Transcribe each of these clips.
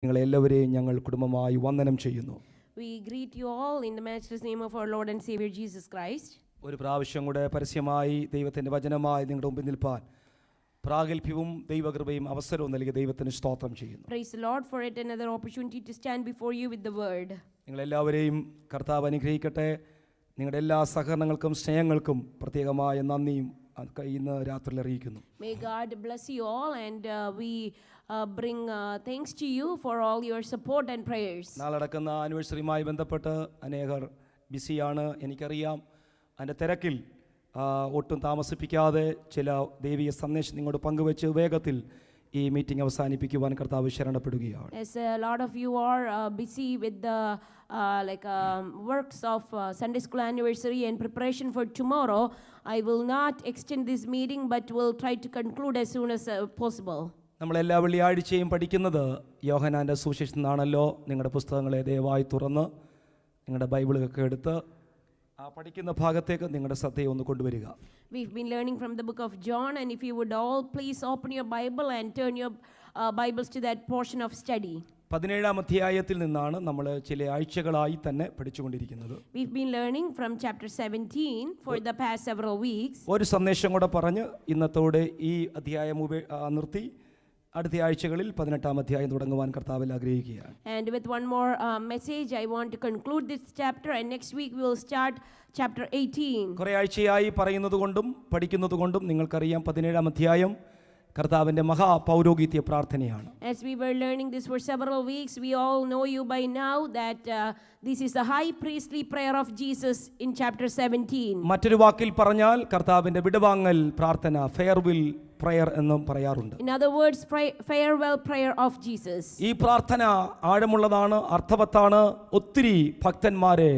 നിങ്ങളെല്ലാവരെയും ഞങ്ങൾ കുടുംബമായി വന്ദനം ചെയ്യുന്നു. We greet you all in the matchless name of our Lord and Savior Jesus Christ. ഒരു പ്രാവശ്യം കൂടെ പരസ്യമായി ദൈവത്തിൻ്റെ വചനമായി നിങ്ങളുടെ മുമ്പിൽ നിൽപ്പാൻ പ്രാഗൽഭ്യവും ദൈവകൃപയും അവസരവും നൽകിയ ദൈവത്തിന് സ്തോത്രം ചെയ്യുന്നു. Praise the Lord for it, another opportunity to stand before you with the word. നിങ്ങളെല്ലാവരെയും കർത്താവ് അനുഗ്രഹിക്കട്ടെ. നിങ്ങളുടെ എല്ലാ സഹകരണങ്ങൾക്കും സ്നേഹങ്ങൾക്കും പ്രത്യേകമായ നന്ദിയും ഇന്ന് രാത്രിയിൽ അറിയിക്കുന്നു. May God bless you all, and we bring thanks to you for all your support and prayers. നാളെ നടക്കുന്ന ആനിവേഴ്സറിയുമായി ബന്ധപ്പെട്ട് അനേകർ ബിസിയാണ്, എനിക്കറിയാം. അതിൻ്റെ തിരക്കിൽ ഒട്ടും താമസിപ്പിക്കാതെ ചില ദൈവിക സന്ദേശം നിങ്ങളോട് പങ്കുവെച്ച് വേഗത്തിൽ ഈ മീറ്റിംഗ് അവസാനിപ്പിക്കുവാൻ കർത്താവ് ശരണപ്പെടുകയാണ്. As a lot of you are busy with the works of Sunday school anniversary and preparation for tomorrow, I will not extend this meeting but will try to conclude as soon as possible. നമ്മളെല്ലാ വെള്ളിയാഴ്ചയും പഠിക്കുന്നത് യോഹന്നാൻ്റെ സുവിശേഷത്തിൽ നിന്നാണല്ലോ. നിങ്ങളുടെ പുസ്തകങ്ങളെ ദയവായി തുറന്ന് നിങ്ങളുടെ ബൈബിളൊക്കെ എടുത്ത് ആ പഠിക്കുന്ന ഭാഗത്തേക്ക് നിങ്ങളുടെ ശ്രദ്ധയെ ഒന്ന് കൊണ്ടുവരിക. We've been learning from the book of John, and if you would all please open your Bible and turn your Bibles to that portion of study. 17-ാം അധ്യായത്തിൽ നിന്നാണ് നമ്മൾ ചില ആഴ്ചകളായി തന്നെ പഠിച്ചുകൊണ്ടിരിക്കുന്നത്. We've been learning from chapter 17 for the past several weeks. ഒരു സന്ദേശം കൂടെ പറഞ്ഞ് ഇന്നത്തോടെ ഈ അധ്യായം നിർത്തി അടുത്ത ആഴ്ചകളിൽ 18-ാം അധ്യായം തുടങ്ങുവാൻ കർത്താവിൽ ആഗ്രഹിക്കുകയാണ്. And with one more message, I want to conclude this chapter, and next week we will start chapter 18. കുറേ ആഴ്ചയായി പറയുന്നത് കൊണ്ടും പഠിക്കുന്നത് കൊണ്ടും നിങ്ങൾക്കറിയാം 17-ാം അധ്യായം കർത്താവിൻ്റെ മഹാപൗരോഹിത്യ പ്രാർത്ഥനയാണ്. As we were learning this for several weeks, we all know you by now that this is the high priestly prayer of Jesus in chapter 17. മറ്റൊരു വാക്കിൽ പറഞ്ഞാൽ കർത്താവിൻ്റെ വിടവാങ്ങൽ പ്രാർത്ഥന, ഫെയർവെൽ പ്രയർ എന്നും പറയാറുണ്ട്. In other words, farewell prayer of Jesus. ഈ പ്രാർത്ഥന ആഴമുള്ളതാണ്, അർത്ഥവത്താണ്. ഒത്തിരി ഭക്തന്മാരെ,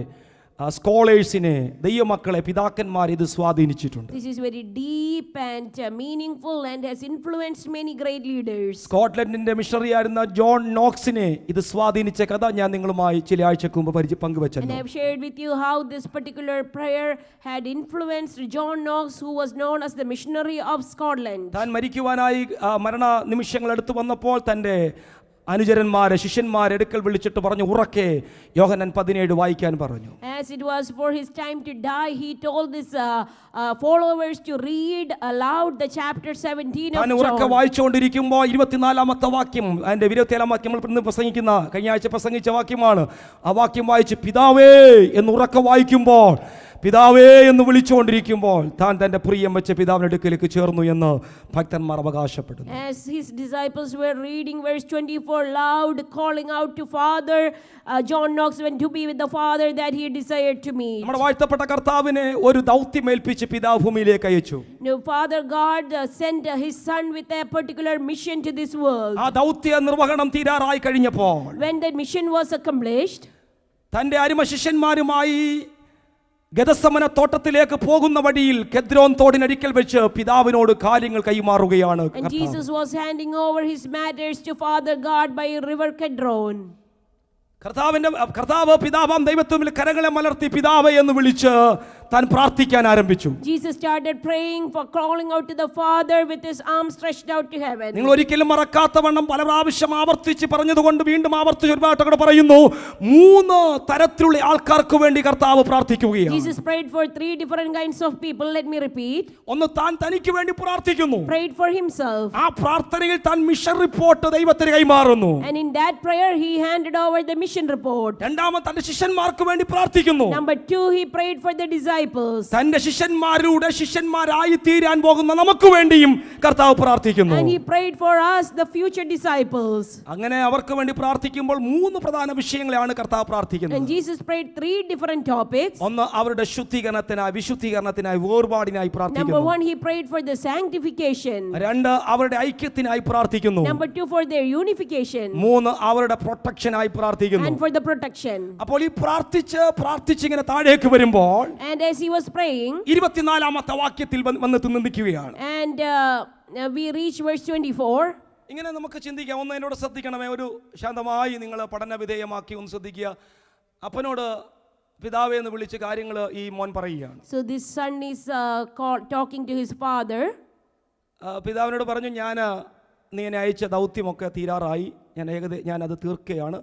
സ്കോളേഴ്സിനെ, ദൈവമക്കളെ, പിതാക്കന്മാരെ ഇത് സ്വാധീനിച്ചിട്ടുണ്ട്. This is very deep and meaningful and has influenced many great leaders. സ്കോട്ട്ലൻഡിന്റെ മിഷണറി ആയിരുന്ന ജോൺ നോക്സിനെ ഇത് സ്വാധീനിച്ച കഥ ഞാൻ നിങ്ങളുമായി ചില ആഴ്ചക്ക് മുമ്പ് പങ്കുവെച്ചു. And I have shared with you how this particular prayer had influenced John Knox, who was known as the missionary of Scotland. താൻ മരിക്കുവാനായി മരണ നിമിഷങ്ങൾ അടുത്ത് വന്നപ്പോൾ തൻ്റെ അനുചരന്മാരെ, ശിഷ്യന്മാരെ അടുക്കൽ വിളിച്ചിട്ട് പറഞ്ഞു, ഉറക്കെ യോഹന്നാൻ 17 വായിക്കാൻ പറഞ്ഞു. As it was for his time to die, he told his followers to read aloud the chapter 17 of John. താൻ ഉറക്കെ വായിച്ചുകൊണ്ടിരിക്കുമ്പോൾ 24-ാമത്തെ വാക്യം, അതിൻ്റെ 27-ാം വാക്യം നമ്മൾ ഇന്ന് പ്രസംഗിക്കുന്ന കഴിഞ്ഞ ആഴ്ച പ്രസംഗിച്ച വാക്യമാണ്. ആ വാക്യം വായിച്ച് പിതാവേ എന്ന് ഉറക്കെ വായിക്കുമ്പോൾ, പിതാവേ എന്ന് വിളിച്ചുകൊണ്ടിരിക്കുമ്പോൾ താൻ തൻ്റെ പ്രിയം വെച്ച് പിതാവിന്റെ അടുക്കലേക്ക് ചേർന്നു എന്ന് ഭക്തന്മാർ അവകാശപ്പെടുന്നു. As his disciples were reading verse 24 loud, calling out to Father, John Knox went to be with the Father that he desired to meet. നമ്മുടെ വാഴ്ത്തപ്പെട്ട കർത്താവിനെ ഒരു ദൗത്യം ഏൽപ്പിച്ച് പിതാവ് ഭൂമിയിലേക്ക് അയച്ചു. No, Father God sent his son with a particular mission to this world. ആ ദൗത്യ നിർവഹണം തീരാറായി കഴിഞ്ഞപ്പോൾ, when that mission was accomplished, തൻ്റെ അരുമ ശിഷ്യന്മാരുമായി ഗദസമന തോട്ടത്തിലേക്ക് പോകുന്ന വഴിയിൽ കെദ്രോൻ തോടിനരികിൽ വെച്ച് പിതാവിനോട് കാര്യങ്ങൾ കൈമാറുകയാണ്. and Jesus was handing over his matters to Father God by river Kedron. കർത്താവ് പിതാവാം ദൈവത്തിൽ കരങ്ങളെ മലർത്തി പിതാവേ എന്ന് വിളിച്ച് താൻ പ്രാർത്ഥിക്കാൻ ആരംഭിച്ചു. Jesus started praying, for calling out to the Father with his arms stretched out to heaven. നിങ്ങൾ ഒരിക്കലും മറക്കാത്തവണ്ണം പല പ്രാവശ്യം ആവർത്തിച്ച് പറഞ്ഞതുകൊണ്ട് വീണ്ടും ആവർത്തിച്ച് ഒരുപാട് പറയുന്നു, 3 തരത്തിലുള്ള ആൾക്കാർക്ക് വേണ്ടി കർത്താവ് പ്രാർത്ഥിക്കുകയാണ്. Jesus prayed for 3 different kinds of people. Let me repeat. ഒന്ന്, താൻ തനിക്ക് വേണ്ടി പ്രാർത്ഥിക്കുന്നു. Prayed for himself. ആ പ്രാർത്ഥനയിൽ താൻ മിഷൻ റിപ്പോർട്ട് ദൈവത്തിന് കൈമാറുന്നു. And in that prayer he handed over the mission report. രണ്ടാമത് തന്റെ ശിഷ്യന്മാർക്ക് വേണ്ടി പ്രാർത്ഥിക്കുന്നു. Number 2, he prayed for the disciples. തന്റെ ശിഷ്യന്മാരുടെ ശിഷ്യന്മാരായി തീരാൻ പോകുന്ന നമുക്ക് വേണ്ടിയും കർത്താവ് പ്രാർത്ഥിക്കുന്നു. And he prayed for us, the future disciples. അങ്ങനെ അവർക്ക് വേണ്ടി പ്രാർത്ഥിക്കുമ്പോൾ 3 പ്രധാന വിഷയങ്ങളാണ് കർത്താവ് പ്രാർത്ഥിക്കുന്നത്. And Jesus prayed 3 different topics. ഒന്ന്, അവരുടെ ശുദ്ധീകരണത്തിനായി, വിശുദ്ധീകരണത്തിനായി, വേർപാടിനായി പ്രാർത്ഥിക്കുന്നു. Number 1, he prayed for the sanctification. 2, അവരുടെ ഐക്യത്തിനായി പ്രാർത്ഥിക്കുന്നു. Number 2, for their unification. 3, അവരുടെ പ്രൊട്ടക്ഷനായി പ്രാർത്ഥിക്കുന്നു. And for the protection. അപ്പോൾ ഈ പ്രാർത്ഥിച്ച് ഇങ്ങനെ താഴേക്ക് വരുമ്പോൾ, And as he was praying, 24-ാമത്തെ വാക്യത്തിൽ വന്നെത്തി നിൽക്കുകയാണ്. and we reach verse 24. ഇങ്ങനെ നമുക്ക് ചിന്തിക്കാം. ഒന്ന് എന്നോട് ശ്രദ്ധിക്കണമേ, ഒരു ശാന്തമായി നിങ്ങൾ പഠന വിധേയമാക്കി ഒന്ന് ശ്രദ്ധിക്കുക. അപ്പനോട് പിതാവേ എന്ന് വിളിച്ച് കാര്യങ്ങൾ ഈ മോൻ പറയുകയാണ്. So this son is talking to his father. പിതാവിനോട് പറഞ്ഞു, ഞാൻ നീ എന്നെ അയച്ച ദൗത്യമൊക്കെ തീരാറായി, ഞാനത് തീർക്കുകയാണ്,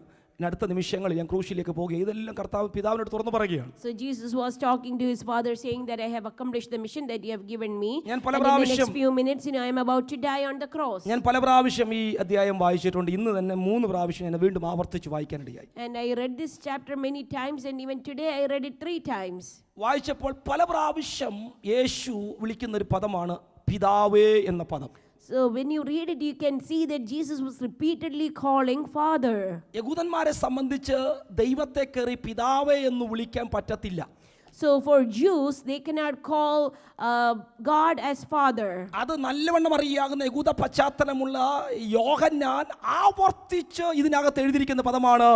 അടുത്ത നിമിഷങ്ങളിൽ ഞാൻ ക്രൂശിലേക്ക് പോകുക. ഇതെല്ലാം കർത്താവ് പിതാവിനോട് തുറന്നു പറയുകയാണ്. So Jesus was talking to his father saying that I have accomplished the mission that you have given me. ഞാൻ And പല in the പ്രാവശ്യം next few minutes, I am about to die on the cross. ഞാൻ പല പ്രാവശ്യം ഈ അധ്യായം വായിച്ചിട്ടുണ്ട്. ഇന്ന് തന്നെ 3 പ്രാവശ്യം ഞാൻ വീണ്ടും ആവർത്തിച്ച് വായിക്കാനിടയായി. And I read this chapter many times, and even today I read it 3 times. വായിച്ചപ്പോൾ പല പ്രാവശ്യം യേശു വിളിക്കുന്ന ഒരു പദമാണ് പിതാവേ എന്ന പദം. So when you read it, you can see that Jesus was repeatedly calling Father. യഹൂദന്മാരെ സംബന്ധിച്ച് ദൈവത്തെ കയറി പിതാവേ എന്ന് വിളിക്കാൻ പറ്റത്തില്ല. So for Jews, they cannot call God as Father. അത് നല്ലവണ്ണം അറിയാവുന്ന യഹൂദ പശ്ചാത്തലമുള്ള യോഹന്നാൻ ആവർത്തിച്ച് ഇതിനകത്ത് എഴുതിയിരിക്കുന്ന പദമാണ്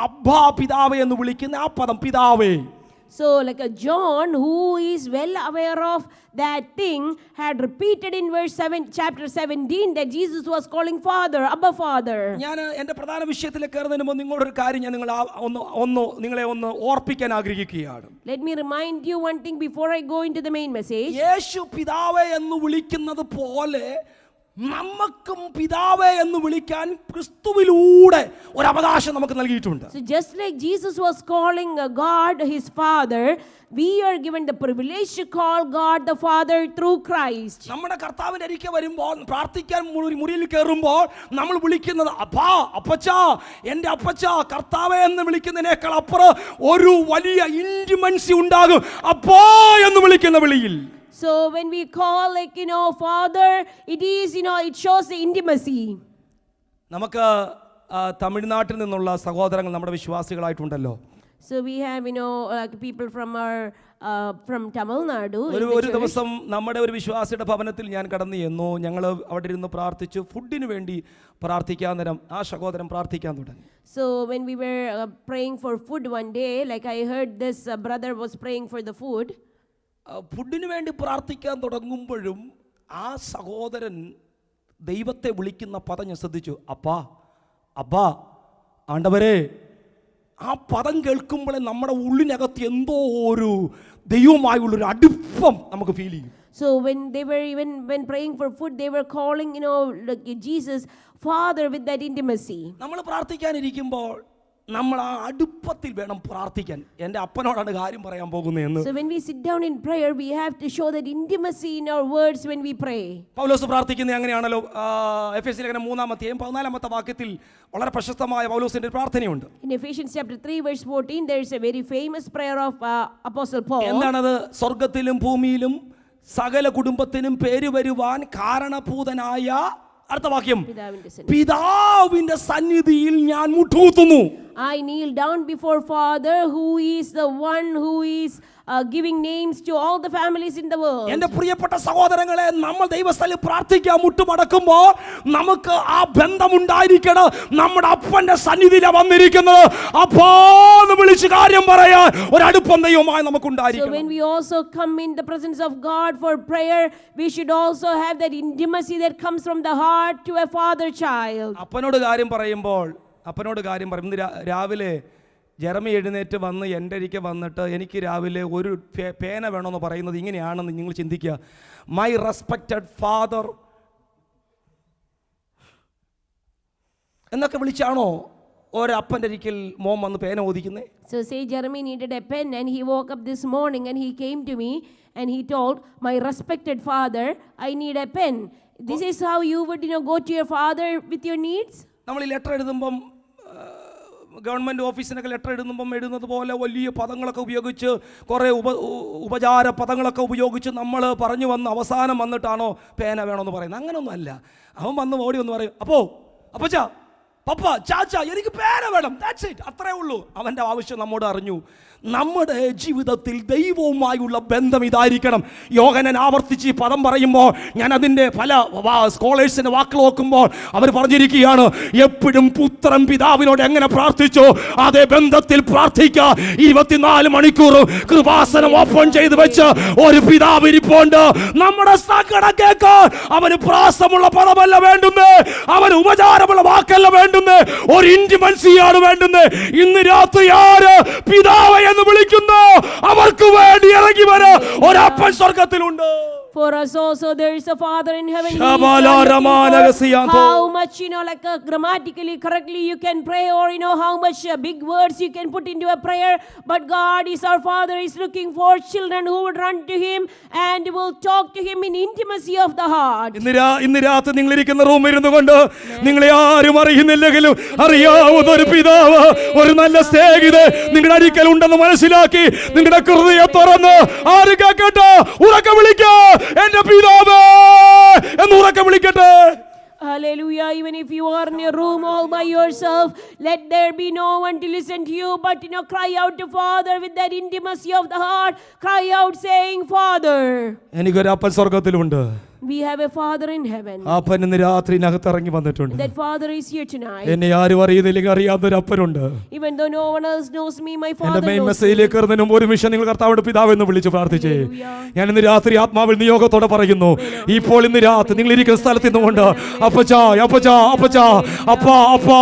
അബ്ബാ പിതാവേ എന്ന് വിളിക്കുന്ന ആ പദം പിതാവേ. So like a John who is well aware of that thing had repeated in chapter 17 that Jesus was calling Father, Abba Father. ഞാൻ എൻ്റെ പ്രധാന വിഷയത്തിലേക്ക് കയറുന്നതിന് മുമ്പ് നിങ്ങളോട് ഒരു കാര്യം ഞാൻ നിങ്ങളെ ഒന്ന് ഓർപ്പിക്കാൻ ആഗ്രഹിക്കുകയാണ്. Let me remind you one thing before I go into the main message. യേശു പിതാവേ എന്ന് വിളിക്കുന്നത് പോലെ നമുക്കും പിതാവേ എന്ന് വിളിക്കാൻ ക്രിസ്തുവിലൂടെ ഒരു അവകാശം നമുക്ക് നൽകിയിട്ടുണ്ട്. So just like Jesus was calling God his Father, we are given the privilege to call God the Father through Christ. നമ്മുടെ കർത്താവിന്റെ അരികെ വരുമ്പോൾ പ്രാർത്ഥിക്കാൻ മുറിയിൽ കയറുമ്പോൾ നമ്മൾ വിളിക്കുന്നത് അപ്പാ, അപ്പച്ചാ, എൻ്റെ അപ്പച്ചാ, കർത്താവേ എന്ന് വിളിക്കുന്നതിനേക്കാൾ അപ്പുറം ഒരു വലിയ ഇന്റിമൻസി ഉണ്ടാകും അപ്പാ എന്ന് വിളിക്കുന്ന വിളിയിൽ. So when we call Father, it is, it shows the intimacy. നമുക്ക് തമിഴ്നാട്ടിൽ നിന്നുള്ള സഹോദരങ്ങൾ നമ്മുടെ വിശ്വാസികളായിട്ടുണ്ടല്ലോ. So we have people from Tamil Nadu. ഒരു ദിവസം നമ്മുടെ ഒരു വിശ്വാസിയുടെ ഭവനത്തിൽ ഞാൻ കടന്നു ചെന്നു. ഞങ്ങൾ അവിടെ ഇരുന്ന് പ്രാർത്ഥിച്ചു. ഫുഡിന് വേണ്ടി പ്രാർത്ഥിക്കാൻ നേരം ആ സഹോദരൻ പ്രാർത്ഥിക്കാൻ തുടങ്ങി. So when we were praying for food one day, I heard this brother was praying for the food. ഫുഡിന് വേണ്ടി പ്രാർത്ഥിക്കാൻ തുടങ്ങുമ്പോഴും ആ സഹോദരൻ ദൈവത്തെ വിളിക്കുന്ന പദം ഞാൻ ശ്രദ്ധിച്ചു. അപ്പാ, അബ്ബാ, ആണ്ടവരെ. ആ പദം കേൾക്കുമ്പോഴേ നമ്മുടെ ഉള്ളിനകത്ത് എന്തോ ഒരു ദൈവമായുള്ളൊരു അടുപ്പം നമുക്ക് ഫീൽ ചെയ്യും. So when they were when praying for food, they were calling Jesus Father with that intimacy. നമ്മൾ പ്രാർത്ഥിക്കാനിരിക്കുമ്പോൾ നമ്മൾ ആ അടുപ്പത്തിൽ വേണം പ്രാർത്ഥിക്കാൻ. എൻ്റെ അപ്പനോടാണ് കാര്യം പറയാൻ പോകുന്നതെന്ന്. So when we sit down in prayer, we have to show that intimacy in our words when we pray. പൗലോസ് പ്രാർത്ഥിക്കുന്നത് അങ്ങനെയാണല്ലോ. എഫെസ്യ ലേഖനം 3-14 വാക്യത്തിൽ വളരെ പ്രശസ്തമായ പൗലോസിന്റെ പ്രാർത്ഥനയുണ്ട്. In Ephesians chapter 3 verse 14, there is a very famous prayer of Apostle Paul. എന്താണത്? സ്വർഗ്ഗത്തിലും ഭൂമിയിലും സകല കുടുംബത്തിനും പേര് വരുവാൻ കാരണഭൂതനായ അടുത്ത വാക്യം, പിതാവിന്റെ സന്നിധിയിൽ ഞാൻ മുട്ടുകുത്തുന്നു. I kneel down before Father, who is the one who is giving names to all the families in the world. എൻ്റെ പ്രിയപ്പെട്ട സഹോദരങ്ങളെ, നമ്മൾ ദൈവസ്ഥലിൽ പ്രാർത്ഥിക്കാൻ മുട്ടുമടക്കുമ്പോൾ നമുക്ക് ആ ബന്ധമുണ്ടായിരിക്കണം. നമ്മുടെ അപ്പന്റെ സന്നിധിയിലാണ് വന്നിരിക്കുന്നത്. അപ്പാന്ന് വിളിച്ച് കാര്യം പറയാൻ ഒരടുപ്പം ദൈവമായി നമുക്കുണ്ടായിരിക്കണം. So when we also come in the presence of God for prayer, we should also have that intimacy that comes from the heart to a father child. അപ്പനോട് കാര്യം പറയും. ഇന്ന് രാവിലെ ജെറമി എഴുന്നേറ്റ് വന്ന് എൻ്റെ അരികെ വന്നിട്ട് എനിക്ക് രാവിലെ ഒരു പേന വേണമെന്ന് പറയുന്നത് ഇങ്ങനെയാണെന്ന് നിങ്ങൾ ചിന്തിക്കുക. മൈ റെസ്പെക്റ്റഡ് ഫാദർ എന്നൊക്കെ വിളിച്ചാണോ ഒരപ്പൻ്റെ അരികിൽ മോൻ വന്ന് പേന ഓദിക്കുന്നത്? So say Jeremy needed a pen, and he woke up this morning and he came to me and he told, my respected father, I need a pen. This is how you would go to your father with your needs. നമ്മൾ ഈ letter എഴുതുമ്പം government ഓഫീസിനൊക്കെ letter എഴുതുന്നത് പോലെ വലിയ പദങ്ങളൊക്കെ ഉപയോഗിച്ച് കുറേ ഉപചാര പദങ്ങളൊക്കെ ഉപയോഗിച്ച് നമ്മൾ പറഞ്ഞു വന്ന് അവസാനം വന്നിട്ടാണോ പേന വേണമെന്ന് പറയുന്നത്? അങ്ങനെയൊന്നും അല്ല. അവൻ വന്ന് ഓടി വന്ന് പറയും, അപ്പച്ചാ, പപ്പ, ചാച്ച, എനിക്ക് പേന വേണം. That's it. അത്രേ ഉള്ളൂ. അവൻ്റെ ആവശ്യം നമ്മോട് അറിഞ്ഞു. നമ്മുടെ ജീവിതത്തിൽ ദൈവവുമായുള്ള ബന്ധം ഇതായിരിക്കണം. യോഹന്നാൻ ആവർത്തിച്ച് ഈ പദം പറയുമ്പോൾ ഞാൻ അതിൻ്റെ പല സ്കോളേഴ്സിൻ്റെ വാക്ക് നോക്കുമ്പോൾ അവർ പറഞ്ഞിരിക്കുകയാണ്, എപ്പോഴും പുത്രൻ പിതാവിനോട് എങ്ങനെ പ്രാർത്ഥിച്ചോ അതേ ബന്ധത്തിൽ പ്രാർത്ഥിക്കുക. 24 മണിക്കൂറും കൃപാസനം ഓപ്പൺ ചെയ്ത് വെച്ച് ഒരു പിതാവ് ഇരിപ്പുണ്ട്. നമ്മുടെ സകട കേൾക്കാൻ അവന് പ്രാസമുള്ള പദമല്ല വേണ്ടുന്നത്, അവന് ഉപചാരമുള്ള വാക്കല്ല വേണ്ടുന്നത്, ഒരു ഇന്റിമൻസിയാണ് വേണ്ടുന്നത്. ഇന്ന് രാത്രി ആര് പിതാവ് എന്ന് വിളിക്കുന്നു അവർക്ക് വേണ്ടി ഇറങ്ങി വരാൻ ഒരപ്പൻ സ്വർഗത്തിലുണ്ട്. For us also there is a Father in heaven. He is Shabala not looking Ramana for Gasiyanto. how much, like grammatically correctly you can pray, or how much big words you can put into a prayer. But God is our Father, is looking for children who would run to Him and will talk to Him in intimacy of the heart. ഇന്ന് രാത്രി നിങ്ങൾ ഇരിക്കുന്ന റൂമിൽ ഇരുന്നു കൊണ്ട് നിങ്ങളെ ആരും അറിയുന്നില്ലെങ്കിലും അറിയാവുന്ന ഒരു പിതാവ്, ഒരു നല്ല സ്നേഹിതൻ നിങ്ങളുടെ അടുക്കൽ ഉണ്ടെന്ന് മനസ്സിലാക്കി നിങ്ങളുടെ ഹൃദയം തുറന്ന് ആര് കേൾക്കട്ടെ, ഉറക്കെ വിളിക്കേ, എന്റെ പിതാവേ എന്ന് ഉറക്കെ വിളിക്കട്ടെ. Hallelujah. Even if you are in a room all by yourself, let there be no one to listen to you, but cry out to Father with that intimacy of the heart. Cry out saying, Father. എനിക്കൊരു അപ്പൻ സ്വർഗത്തിലുണ്ട്. We have a Father in heaven. അപ്പൻ ഇന്ന് രാത്രിനകത്ത് ഇറങ്ങി വന്നിട്ടുണ്ട്. That Father is here tonight. എന്നെ ആരും അറിയുന്നില്ലെങ്കിൽ അറിയാവുന്ന ഒരു അപ്പനുണ്ട്. Even though no one else knows me, my എന്റെ Father മെയിൻ knows me. മെസ്സേജിലേക്ക് കയറുന്നതിന് മുമ്പ് ഒരു നിമിഷം നിങ്ങൾ കർത്താവിന്റെ പിതാവെന്ന് വിളിച്ച് പ്രാർത്ഥിച്ചേ. Hallelujah. ഞാൻ ഇന്ന് രാത്രി ആത്മാവിൽ നിയോഗത്തോടെ പറയുന്നു, ഇപ്പോൾ ഇന്ന് രാത്രി നിങ്ങൾ ഇരിക്കുന്ന സ്ഥലത്ത് നിന്നുകൊണ്ട് അപ്പച്ചാ അപ്പച്ചാ അപ്പച്ചാ അപ്പാ അപ്പാ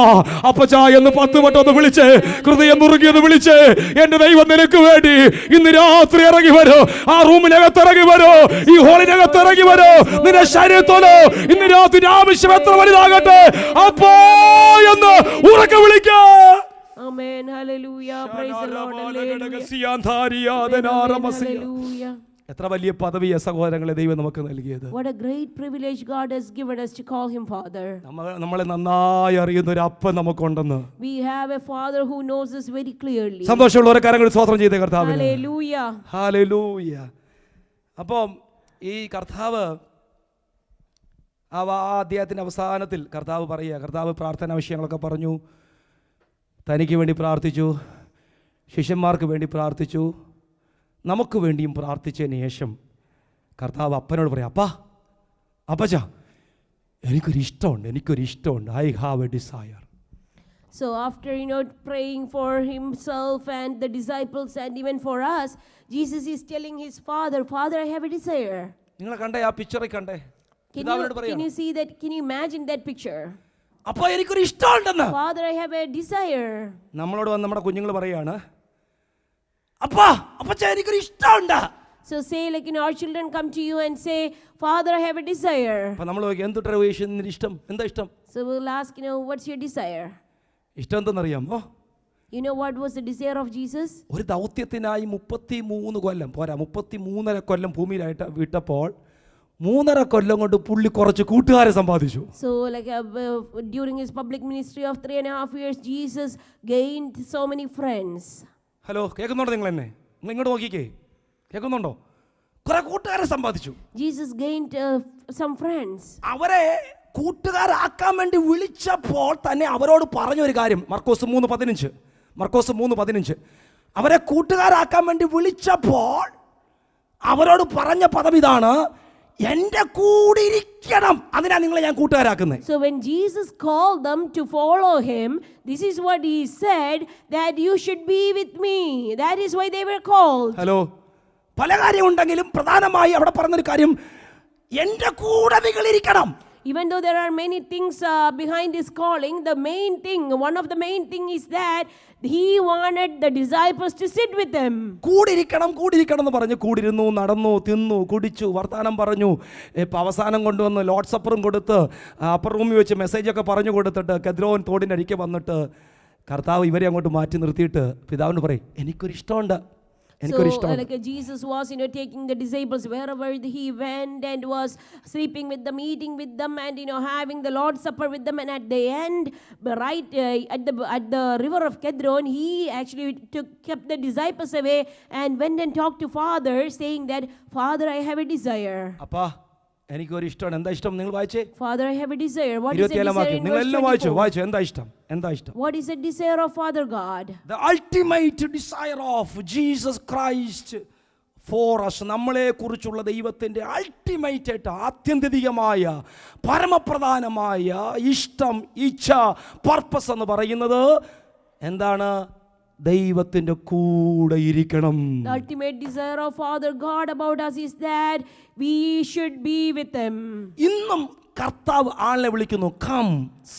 അപ്പച്ചാ എന്ന് 10 വട്ടം ഒന്ന് വിളിച്ച്, ഹൃദയം മുറുകിയെന്ന് വിളിച്ച്, എന്റെ ദൈവം നിനക്ക് വേണ്ടി ഇന്ന് രാത്രി ഇറങ്ങി വരൂ, ആ റൂമിനകത്ത് ഇറങ്ങി വരൂ, ഈ ഹോളിനകത്ത് ഇറങ്ങി വരൂ. നിന്റെ ശരീരത്തോട് ഇന്ന് രാത്രി ആവശ്യം എത്ര വലുതാകട്ടെ, അപ്പോ എന്ന് ഉറക്കെ വിളിക്കുക. Amen. Hallelujah. Praise the Lord. Hallelujah. എത്ര വലിയ പദവിയ സഹോദരങ്ങളെ ദൈവം നമുക്ക് നൽകിയത്. What a great privilege God has given us to call Him Father. നമ്മളെ നന്നായി അറിയുന്ന ഒരു അപ്പൻ നമുക്കുണ്ടെന്ന്. We have a Father who knows us very clearly. സന്തോഷമുള്ളവരെ കരങ്ങൾ സ്തോത്രം ചെയ്തേ കർത്താവിന്. Hallelujah. ഹല്ലേലൂയ. അപ്പം ഈ കർത്താവ് ആ അധ്യായത്തിന്റെ അവസാനത്തിൽ കർത്താവ് പറയുക, കർത്താവ് പ്രാർത്ഥനാ വിഷയങ്ങളൊക്കെ പറഞ്ഞു, തനിക്ക് വേണ്ടി പ്രാർത്ഥിച്ചു, ശിഷ്യന്മാർക്ക് വേണ്ടി പ്രാർത്ഥിച്ചു, നമുക്ക് വേണ്ടിയും പ്രാർത്ഥിച്ചതിന് ശേഷം കർത്താവ് അപ്പനോട് പറയാം, അപ്പച്ചാ എനിക്കൊരു ഇഷ്ടമുണ്ട്, I have a desire. So after praying for himself and the disciples and even for us, Jesus is telling his Father, I have a desire. നിങ്ങൾ കണ്ടേ ആ പിക്ചറിൽ കണ്ടേ? Can you see that? Can you imagine that picture? അപ്പോൾ എനിക്കൊരു ഇഷ്ടമുണ്ടെന്ന്. Father, I have a desire. നമ്മളോട് വന്ന് നമ്മുടെ കുഞ്ഞുങ്ങൾ പറയാണ്, അപ്പച്ചാ എനിക്കൊരു ഇഷ്ടമുണ്ട്. So say our children come to you and say, Father, I have a desire. അപ്പോൾ നമ്മൾ എന്തുട്ടാ ഇഷ്ടം, എന്താ ഇഷ്ടം? So we'll ask, what's your desire? ഇഷ്ടം എന്തെന്നറിയാമോ? You know what was the desire of Jesus? ഒരു ദൗത്യത്തിനായി 33 കൊല്ലം പോരാ 33.5 കൊല്ലം ഭൂമിയിലായിട്ട് വിട്ടപ്പോൾ 3.5 കൊല്ലം കൊണ്ട് പുള്ളി കുറച്ച് കൂട്ടുകാരെ സമ്പാദിച്ചു. So during his public ministry of 3.5 years, Jesus gained so many friends. Hello, കേൾക്കുന്നുണ്ടോ നിങ്ങൾ എന്നെ? നിങ്ങൾ ഇങ്ങോട്ട് നോക്കിക്കേ, കേൾക്കുന്നുണ്ടോ? കുറെ കൂട്ടുകാരെ സമ്പാദിച്ചു. Jesus gained some friends. അവരെ കൂട്ടുകാരാക്കാൻ വേണ്ടി വിളിച്ചപ്പോൾ തന്നെ അവരോട് പറഞ്ഞൊരു കാര്യം, മർക്കോസ് 3:15 അവരെ കൂട്ടുകാരാക്കാൻ വേണ്ടി വിളിച്ചപ്പോൾ അവരോട് പറഞ്ഞ പദം ഇതാണ്, എന്റെ കൂടെ ഇരിക്കണം, അതിനാ നിങ്ങളെ ഞാൻ കൂട്ടുകാരാക്കുന്നത്. So when Jesus called them to follow him, this is what he said, that you should be with me. That is why they were called. Hello, പല കാര്യമുണ്ടെങ്കിലും പ്രധാനമായി അവിടെ പറഞ്ഞൊരു കാര്യം, എന്റെ കൂടെ നിങ്ങൾ ഇരിക്കണം. Even though there are many things behind his calling, one of the main thing is that he wanted the disciples to sit with him. കൂടിരിക്കണം എന്ന് പറഞ്ഞു, കൂടിരുന്നു, നടന്നു, തിന്നു, കുടിച്ചു, വർത്താനം പറഞ്ഞു. അവസാനം കൊണ്ടുവന്ന് ലോർഡ് സപ്പറും കൊടുത്ത് അപ്പർ റൂമിൽ വെച്ച് മെസ്സേജൊക്കെ പറഞ്ഞു കൊടുത്തിട്ട് കെദ്രോൻ തോടിൻ്റെ അരികെ വന്നിട്ട് കർത്താവ് ഇവരെ അങ്ങോട്ട് മാറ്റി നിർത്തിയിട്ട് പിതാവിനോട് പറയും, എനിക്കൊരു ഇഷ്ടമുണ്ട്. So Jesus was taking the disciples wherever he went and was sleeping with them, eating with them, and having the Lord's Supper with them. And at the end, right at the river of Kedron, he actually kept the disciples away and went and talked to Father, saying that, Father, I have a desire. എനിക്കൊരു ഇഷ്ടമാണ്. എന്താ ഇഷ്ടം? നിങ്ങൾ വായിച്ചേ. Father, I have a desire. What is a desire? നിങ്ങൾ എല്ലാം വായിച്ചു. എന്താ ഇഷ്ടം? What is the desire of Father God? The ultimate desire of Jesus Christ for us. നമ്മളെ കുറിച്ചുള്ള ദൈവത്തിൻ്റെ അൾട്ടിമേറ്റ് ആയിട്ട് ആത്യന്തികമായ പരമപ്രധാനമായ ഇഷ്ടം, ഇച്ഛ, പർപ്പസ് എന്ന് പറയുന്നത് എന്താണ്? ദൈവത്തിന്റെ കൂടെ ഇരിക്കണം. The ultimate desire of Father God about us is that we should be with him. ഇന്നും കർത്താവ് ആളെ വിളിക്കുന്നു, കം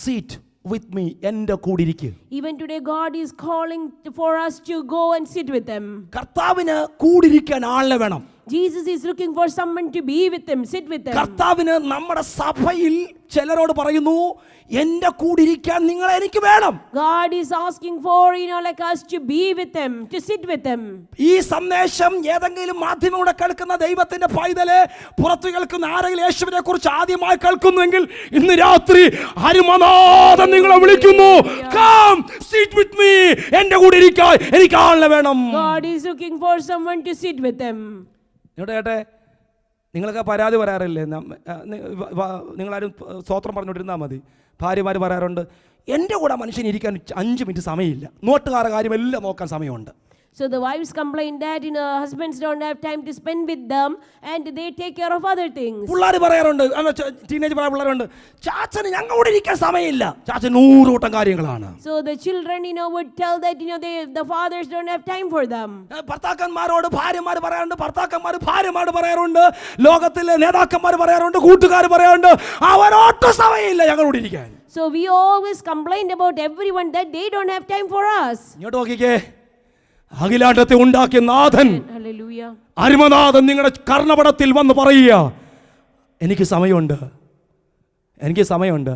സിറ്റ് with me, എൻ്റെ കൂടെ ഇരിക്കുക. Even today God is calling for us to go and sit with him. കർത്താവിന് കൂടിരിക്കാൻ ആളെ വേണം. Jesus is looking for someone to be with him, sit with him. കർത്താവിന് നമ്മുടെ സഭയിൽ ചിലരോട് പറയുന്നു, എന്റെ കൂടെ ഇരിക്കാൻ നിങ്ങൾ എനിക്ക് വേണം. God is asking for, like us to be with him, to sit with him. ഈ സന്ദേശം ഏതെങ്കിലും മാധ്യമങ്ങളുടെ കേൾക്കുന്ന ദൈവത്തിന്റെ പൈതലെ, പുറത്തു കേൾക്കുന്ന ആരെങ്കിലും യേശുവിനെ കുറിച്ച് ആദ്യമായി കേൾക്കുന്നുവെങ്കിൽ ഇന്ന് രാത്രി അരുമനാഥൻ നിങ്ങളെ വിളിക്കുന്നു. Come sit with me. എന്റെ കൂടെ ഇരിക്കാൻ എനിക്ക് ആളിനെ വേണം. God is looking for someone to sit with him. കേട്ടെ, നിങ്ങളൊക്കെ പരാതി പറയാറില്ലേ? നിങ്ങളാരും സ്തോത്രം പറഞ്ഞുകൊണ്ടിരുന്നാൽ മതി. ഭാര്യമാർ പറയാറുണ്ട്, എൻ്റെ കൂടെ മനുഷ്യൻ ഇരിക്കാൻ 5 മിനിറ്റ് സമയമില്ല, നോട്ടുകാരുടെ കാര്യമെല്ലാം നോക്കാൻ സമയമുണ്ട്. So the wives complain that husbands don't have time to spend with them and they take care of other things. പിള്ളേർ പറയാറുണ്ട്, ടീനേജ് പിള്ളേരുണ്ട്, ചാച്ചന് ഞങ്ങളുടെ ഇരിക്കാൻ സമയമില്ല, ചാച്ചൻ 100 കൂട്ടം കാര്യങ്ങളാണ്. So the children would tell that the fathers don't have time for them. ഭർത്താക്കന്മാരോട് ഭാര്യമാർ പറയാറുണ്ട്, ഭർത്താക്കന്മാർ ഭാര്യമാരോട് പറയാറുണ്ട്, ലോകത്തിലെ നേതാക്കന്മാർ പറയാറുണ്ട്, കൂട്ടുകാർ പറയാറുണ്ട്, അവരോട്ട് സമയമില്ല ഞങ്ങളോട് ഇരിക്കാൻ. So we always complain about everyone that they don't have time for us. ഇങ്ങോട്ട് നോക്കിക്കേ, അഖിലാണ്ടത്തെ ഉണ്ടാക്കിയ നാഥൻ, Hallelujah. അരുമനാഥൻ നിങ്ങളുടെ കർണപടത്തിൽ വന്ന് പറയുക, എനിക്ക് സമയമുണ്ട്, എനിക്ക് സമയമുണ്ട്,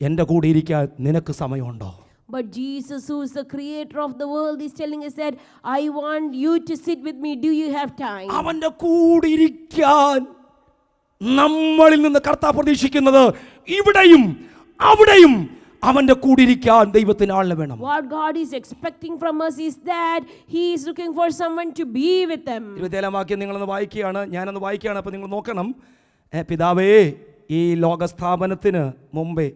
എൻ്റെ കൂടെ ഇരിക്കാൻ നിനക്ക് സമയമുണ്ടോ? But Jesus, who is the creator of the world, is telling us that I want you to sit with me. Do you have time? അവൻ്റെ കൂടെ ഇരിക്കാൻ നമ്മളിൽ നിന്ന് കർത്താവ് പ്രതീക്ഷിക്കുന്നത് ഇവിടെയും അവിടെയും അവന്റെ കൂടെ ഇരിക്കാൻ ദൈവത്തിന് ആളിനെ വേണം. What God is expecting from us is that he is looking for someone to be with him. 27 വാക്യം നിങ്ങളൊന്ന് വായിക്കുകയാണ്, ഞാനൊന്ന് വായിക്കുകയാണ്. അപ്പോൾ നിങ്ങൾ നോക്കണം. പിതാവേ, ഈ ലോകസ്ഥാപനത്തിന് മുമ്പേ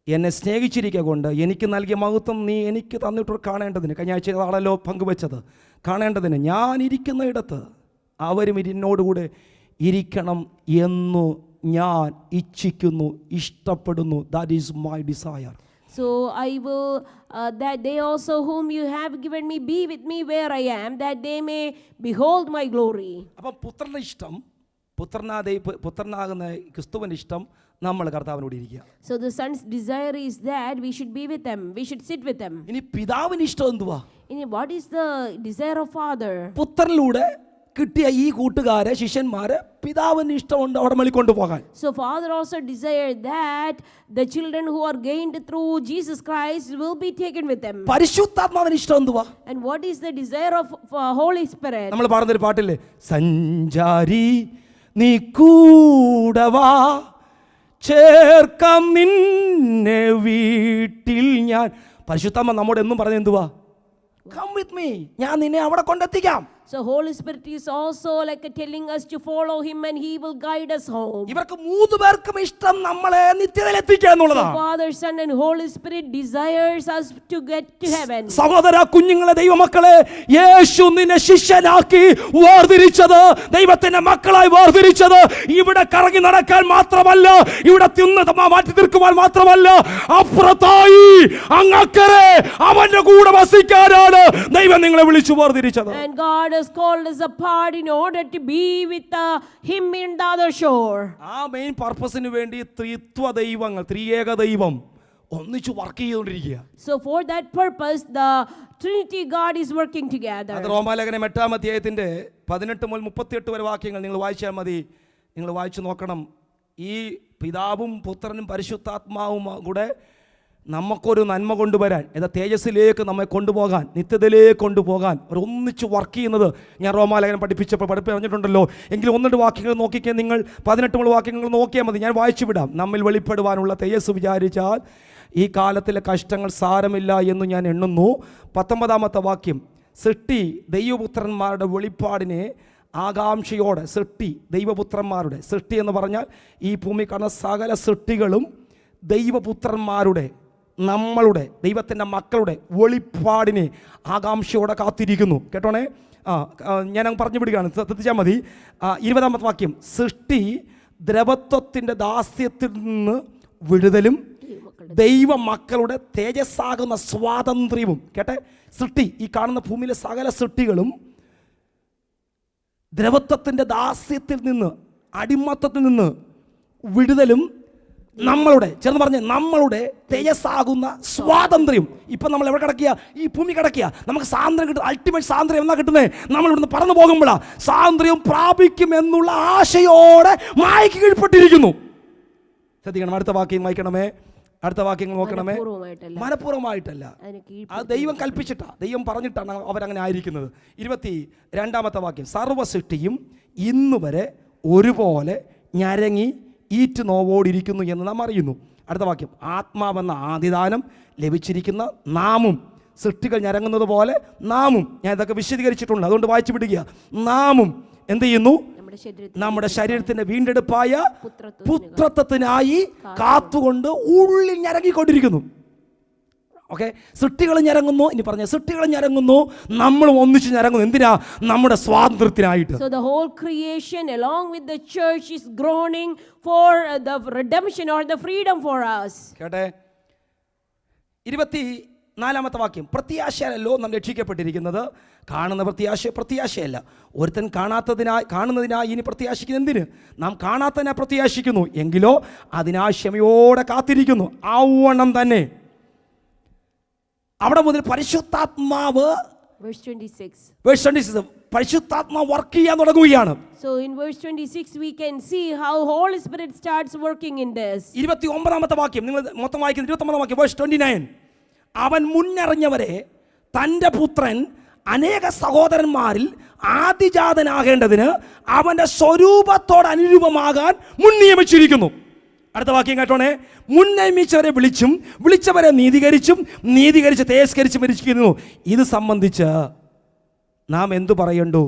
എന്നെ സ്നേഹിച്ചിരിക്കുക കൊണ്ട് എനിക്ക് നൽകിയ മഹത്വം നീ എനിക്ക് തന്നിട്ട് കാണേണ്ടതിന്, കഴിഞ്ഞ ആഴ്ച ആണല്ലോ പങ്കുവെച്ചത്, കാണേണ്ടതിന് ഞാൻ ഇരിക്കുന്ന ഇടത്ത് അവരും എന്നോടുകൂടെ ഇരിക്കണം എന്നു ഞാൻ ഇച്ഛിക്കുന്നു, ഇഷ്ടപ്പെടുന്നു. That is my desire. So I will that they also whom you have given me be with me where I am, that they may behold my glory. അപ്പോൾ പുത്രന്റെ ഇഷ്ടം, പുത്രനാകുന്ന ക്രിസ്തുവിന്റെ ഇഷ്ടം നമ്മൾ കർത്താവിനോട് ഇരിക്കുക. So the son's desire is that we should be with him, we should sit with him. ഇനി പിതാവിന്റെ ഇഷ്ടം എന്തുവാ? What is the desire of father? പുത്രനിലൂടെ കിട്ടിയ ഈ കൂട്ടുകാരെ, ശിഷ്യന്മാരെ പിതാവിന് ഇഷ്ടമുണ്ട് അവിടെ മളിക്കൊണ്ടു പോകാൻ. So father also desired that the children who are gained through Jesus Christ will be taken with them. പരിശുദ്ധാത്മാവിന് ഇഷ്ടം എന്തുവാ? And what is the desire of Holy Spirit? നമ്മൾ പാടുന്നൊരു പാട്ടില്ലേ, സഞ്ചാരി നീ കൂടെ വാ, ചേർക്കാം നിന്നെ വീട്ടിൽ ഞാൻ. പരിശുദ്ധാത്മ നമ്മോട് എന്നും പറഞ്ഞ എന്തുവാ? Come with me, ഞാൻ നിന്നെ അവിടെ കൊണ്ടെത്തിക്കാം. So Holy Spirit is also telling us to follow him and he will guide us home. ഇവർക്ക് 3 പേർക്കും ഇഷ്ടം നമ്മളെ നിത്യതയിൽ എത്തിക്കുക എന്നുള്ളതാണ്. Father, Son and Holy Spirit desires us to get to heaven. സഹോദര കുഞ്ഞുങ്ങളെ, ദൈവമക്കളെ, യേശു നിന്നെ ശിഷ്യനാക്കി വേർതിരിച്ചത്, ദൈവത്തിന്റെ മക്കളായി വേർതിരിച്ചത് ഇവിടെ കറങ്ങി നടക്കാൻ മാത്രമല്ല, ഇവിടെ തിന്ന് മാറ്റി തീർക്കുവാൻ മാത്രമല്ല, അപ്പുറത്തായി അങ്ങക്കരെ അവന്റെ കൂടെ വസിക്കാനാണ് ദൈവം നിങ്ങളെ വിളിച്ചു വേർതിരിച്ചത്. And God has called us apart in order to be with him in the other shore. ആ മെയിൻ പർപ്പസിന് വേണ്ടി ത്രിത്വ ദൈവങ്ങൾ, ത്രിയേക ദൈവം ഒന്നിച്ചു വർക്ക് ചെയ്തുകൊണ്ടിരിക്കുക. So for that purpose the Trinity God is working together. അത് റോമാലേഖനം 8-ാം അധ്യായത്തിന്റെ 18 മുതൽ 38 വരെ വാക്യങ്ങൾ നിങ്ങൾ വായിച്ചാൽ മതി. നിങ്ങൾ വായിച്ചു നോക്കണം. ഈ പിതാവും പുത്രനും പരിശുദ്ധാത്മാവും കൂടെ നമുക്കൊരു നന്മ കൊണ്ടുവരാൻ, തേജസ്സിലേക്ക് നമ്മെ കൊണ്ടുപോകാൻ, നിത്യതയിലേക്ക് കൊണ്ടുപോകാൻ അവർ ഒന്നിച്ച് വർക്ക് ചെയ്യുന്നത് ഞാൻ റോമാലേഖനം പഠിപ്പിച്ചപ്പോൾ പറഞ്ഞിട്ടുണ്ടല്ലോ. എങ്കിലും 1-2 വാക്യങ്ങൾ നോക്കിക്കേ, നിങ്ങൾ 18 വാക്യങ്ങൾ നോക്കിയാൽ മതി, ഞാൻ വായിച്ചു വിടാം. നമ്മിൽ വെളിപ്പെടുവാനുള്ള തേജസ് വിചാരിച്ചാൽ ഈ കാലത്തിലെ കഷ്ടങ്ങൾ സാരമില്ല എന്ന് ഞാൻ എണ്ണുന്നു. 19-ാമത്തെ വാക്യം, സൃഷ്ടി ദൈവപുത്രന്മാരുടെ വെളിപ്പാടിനെ ആകാംക്ഷയോടെ, സൃഷ്ടി ദൈവപുത്രന്മാരുടെ, സൃഷ്ടി എന്ന് പറഞ്ഞാൽ ഈ ഭൂമി കാണുന്ന സകല സൃഷ്ടികളും ദൈവപുത്രന്മാരുടെ, നമ്മളുടെ, ദൈവത്തിൻ്റെ മക്കളുടെ വെളിപ്പാടിനെ ആകാംക്ഷയോടെ കാത്തിരിക്കുന്നു. കേട്ടോണേ, ഞാൻ പറഞ്ഞു പിടിക്കുകയാണ്, ശ്രദ്ധിച്ചാൽ മതി. 20-ാമത്തെ വാക്യം, സൃഷ്ടി ദ്രവത്വത്തിൻ്റെ ദാസ്യത്തിൽ നിന്ന് വിടുതലും ദൈവമക്കളുടെ തേജസ്സാകുന്ന സ്വാതന്ത്ര്യവും. കേട്ടെ, സൃഷ്ടി, ഈ കാണുന്ന ഭൂമിയിലെ സകല സൃഷ്ടികളും ദ്രവത്വത്തിൻ്റെ ദാസ്യത്തിൽ നിന്ന്, അടിമത്തത്തിൽ നിന്ന് വിടുതലും നമ്മളുടെ ചേർന്ന് പറഞ്ഞ് നമ്മളുടെ തേജസ്സാകുന്ന സ്വാതന്ത്ര്യം. ഇപ്പം നമ്മൾ എവിടെ കിടക്കുക? ഈ ഭൂമി കിടക്കുക. നമുക്ക് സ്വാതന്ത്ര്യം കിട്ടും. അൾട്ടിമേറ്റ് സ്വാതന്ത്ര്യം എന്നാ കിട്ടുന്നത്? നമ്മൾ ഇവിടുന്ന് പറന്നു പോകുമ്പോഴാണ് സ്വാതന്ത്ര്യം പ്രാപിക്കും എന്നുള്ള ആശയോടെ മായയ്ക്ക് കീഴ്പ്പെട്ടിരിക്കുന്നു. ശ്രദ്ധിക്കണം, അടുത്ത വാക്യം വായിക്കണമേ, അടുത്ത വാക്യങ്ങൾ നോക്കണമേ. മനഃപൂർവ്വമായിട്ടല്ല, അത് ദൈവം കൽപ്പിച്ചിട്ടാ, ദൈവം പറഞ്ഞിട്ടാണ് അവരങ്ങനെ ആയിരിക്കുന്നത്. 22-ാമത്തെ വാക്യം, സർവ്വസൃഷ്ടിയും ഇന്നുവരെ ഒരുപോലെ ഞരങ്ങി ഈറ്റ് നോവോടിരിക്കുന്നു എന്ന് നാം അറിയുന്നു. അടുത്ത വാക്യം, ആത്മാവെന്ന ആദിദാനം ലഭിച്ചിരിക്കുന്ന നാമും സൃഷ്ടികൾ ഞരങ്ങുന്നത് പോലെ നാമും, ഞാൻ ഇതൊക്കെ വിശദീകരിച്ചിട്ടുണ്ട്, അതുകൊണ്ട് വായിച്ചു വിടുക. നാമും എന്ത് ചെയ്യുന്നു? നമ്മുടെ ശരീരത്തിന്റെ വീണ്ടെടുപ്പായ പുത്രത്വത്തിനായി കാത്തുകൊണ്ട് ഉള്ളിൽ ഞരങ്ങിക്കൊണ്ടിരിക്കുന്നു. ഓക്കെ, സൃഷ്ടികൾ ഞരങ്ങുന്നു. ഇനി പറഞ്ഞ സൃഷ്ടികൾ ഞരങ്ങുന്നു, നമ്മൾ ഒന്നിച്ച് ഞരങ്ങുന്നു. എന്തിനാ? നമ്മുടെ സ്വാതന്ത്ര്യത്തിനായിട്ട്. So the whole creation along with the church is groaning for the redemption or the freedom for us. കേട്ടെ, 24-ാമത്തെ വാക്യം, പ്രത്യാശയല്ലോ നാം രക്ഷിക്കപ്പെട്ടിരിക്കുന്നത്. കാണുന്ന പ്രത്യാശയല്ല. ഒരുത്തൻ കാണുന്നതിനായി ഇനി പ്രത്യാശിക്കുന്ന എന്തിന്? നാം കാണാത്തതിനായി പ്രത്യാശിക്കുന്നു, എങ്കിലോ അതിനാ ക്ഷമയോടെ കാത്തിരിക്കുന്നു. ആവണം തന്നെ. അവിടെ മുതൽ പരിശുദ്ധാത്മാവ് പരിശുദ്ധാത്മാവ് വർക്ക് ചെയ്യാൻ തുടങ്ങുകയാണ്. So in verse 26 we can see how Holy Spirit starts working in this. 29-ാമത്തെ വാക്യം നിങ്ങൾ മൊത്തം വായിക്കുന്നത്. 29-ാം വാക്യം, verse 29. അവൻ മുന്നറിഞ്ഞവരെ തൻ്റെ പുത്രൻ അനേക സഹോദരന്മാരിൽ ആദിജാതനാകേണ്ടതിന് അവൻ്റെ സ്വരൂപത്തോട് അനുരൂപമാകാൻ മുൻ നിയമിച്ചിരിക്കുന്നു. അടുത്ത വാക്യം കേട്ടോണേ, മുൻ നിയമിച്ചവരെ വിളിച്ചവരെ നീതീകരിച്ച് തേജസ്കരിച്ച് മരിച്ചിരിക്കുന്നു. ഇത് സംബന്ധിച്ച് നാം എന്തു പറയണ്ടു?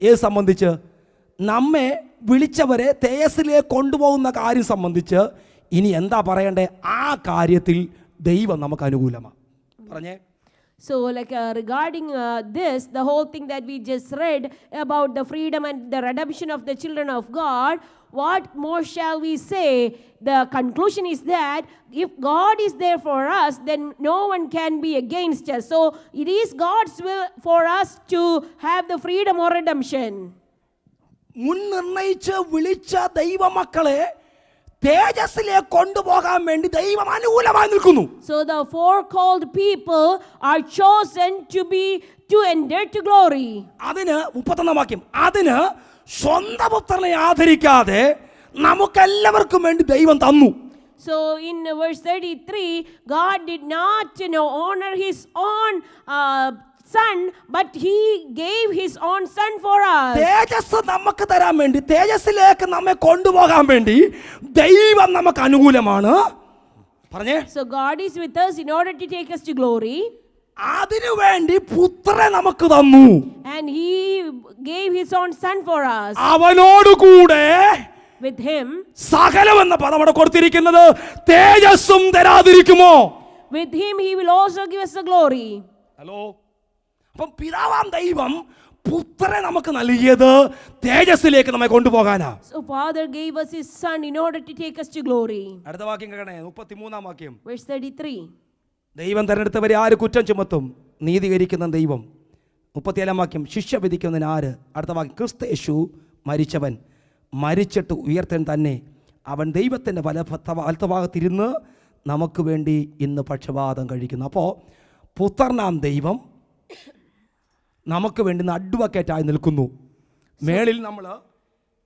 ഏത് സംബന്ധിച്ച്? നമ്മെ വിളിച്ചവരെ തേജസ്സിലേക്ക് കൊണ്ടുപോകുന്ന കാര്യം സംബന്ധിച്ച് ഇനി എന്താ പറയണ്ടേ? ആ കാര്യത്തിൽ ദൈവം നമുക്ക് അനുകൂലമാണ്. പറഞ്ഞേ. So like regarding this, the whole thing that we just read about the freedom and the redemption of the children of God, what more shall we say? The conclusion is that if God is there for us, then no one can be against us. So it is God's will for us to have the freedom or redemption. മുൻ നിർണയിച്ച് വിളിച്ച ദൈവമക്കളെ തേജസ്സിലേക്ക് കൊണ്ടുപോകാൻ വേണ്ടി ദൈവം അനുകൂലമായി നിൽക്കുന്നു. So the four called people are chosen to enter to glory. അതിന് 31-ാം വാക്യം, അതിന് സ്വന്തം പുത്രനെ ആദരിക്കാതെ നമുക്കെല്ലാവർക്കും വേണ്ടി ദൈവം തന്നു. So in verse 33, God did not honor his own son, but he gave his own son for us. തേജസ് നമുക്ക് തരാൻ വേണ്ടി, തേജസ്സിലേക്ക് നമ്മെ കൊണ്ടുപോകാൻ വേണ്ടി ദൈവം നമുക്ക് അനുകൂലമാണ്. പറഞ്ഞേ. So God is with us in order to take us to glory. അതിനു വേണ്ടി പുത്രനെ നമുക്ക് തന്നു. And he gave his own son for us. അവനോടുകൂടെ with him സകലം എന്ന പദം അവിടെ കൊടുത്തിരിക്കുന്നത് തേജസ്സും തരാതിരിക്കുമോ? With him he will also give us the glory. Hello, അപ്പം പിതാവാം ദൈവം പുത്രനെ നമുക്ക് നൽകിയത് തേജസ്സിലേക്ക് നമ്മെ കൊണ്ടുപോകാനാ. So Father gave us his son in order to take us to glory. അടുത്ത വാക്യം കേൾക്കണേ, 33-ാം വാക്യം. Verse 33. ദൈവം തെരഞ്ഞെടുത്തവരെ ആര് കുറ്റം ചുമത്തും? നീതീകരിക്കുന്ന ദൈവം. 37-ാം വാക്യം, ശിക്ഷ വിധിക്കുന്നതിന് ആര്? അടുത്ത വാക്യം, ക്രിസ്തുയേശു മരിച്ചവൻ, മരിച്ചിട്ട് ഉയർത്തൻ തന്നെ, അവൻ ദൈവത്തിൻ്റെ വലത്തുഭാഗത്തിരുന്ന് നമുക്ക് വേണ്ടി ഇന്ന് പക്ഷപാതം കഴിക്കുന്നു. അപ്പോൾ പുത്രനാം ദൈവം നമുക്ക് വേണ്ടി അഡ്വക്കേറ്റായി നിൽക്കുന്നു. മേളിൽ നമ്മൾ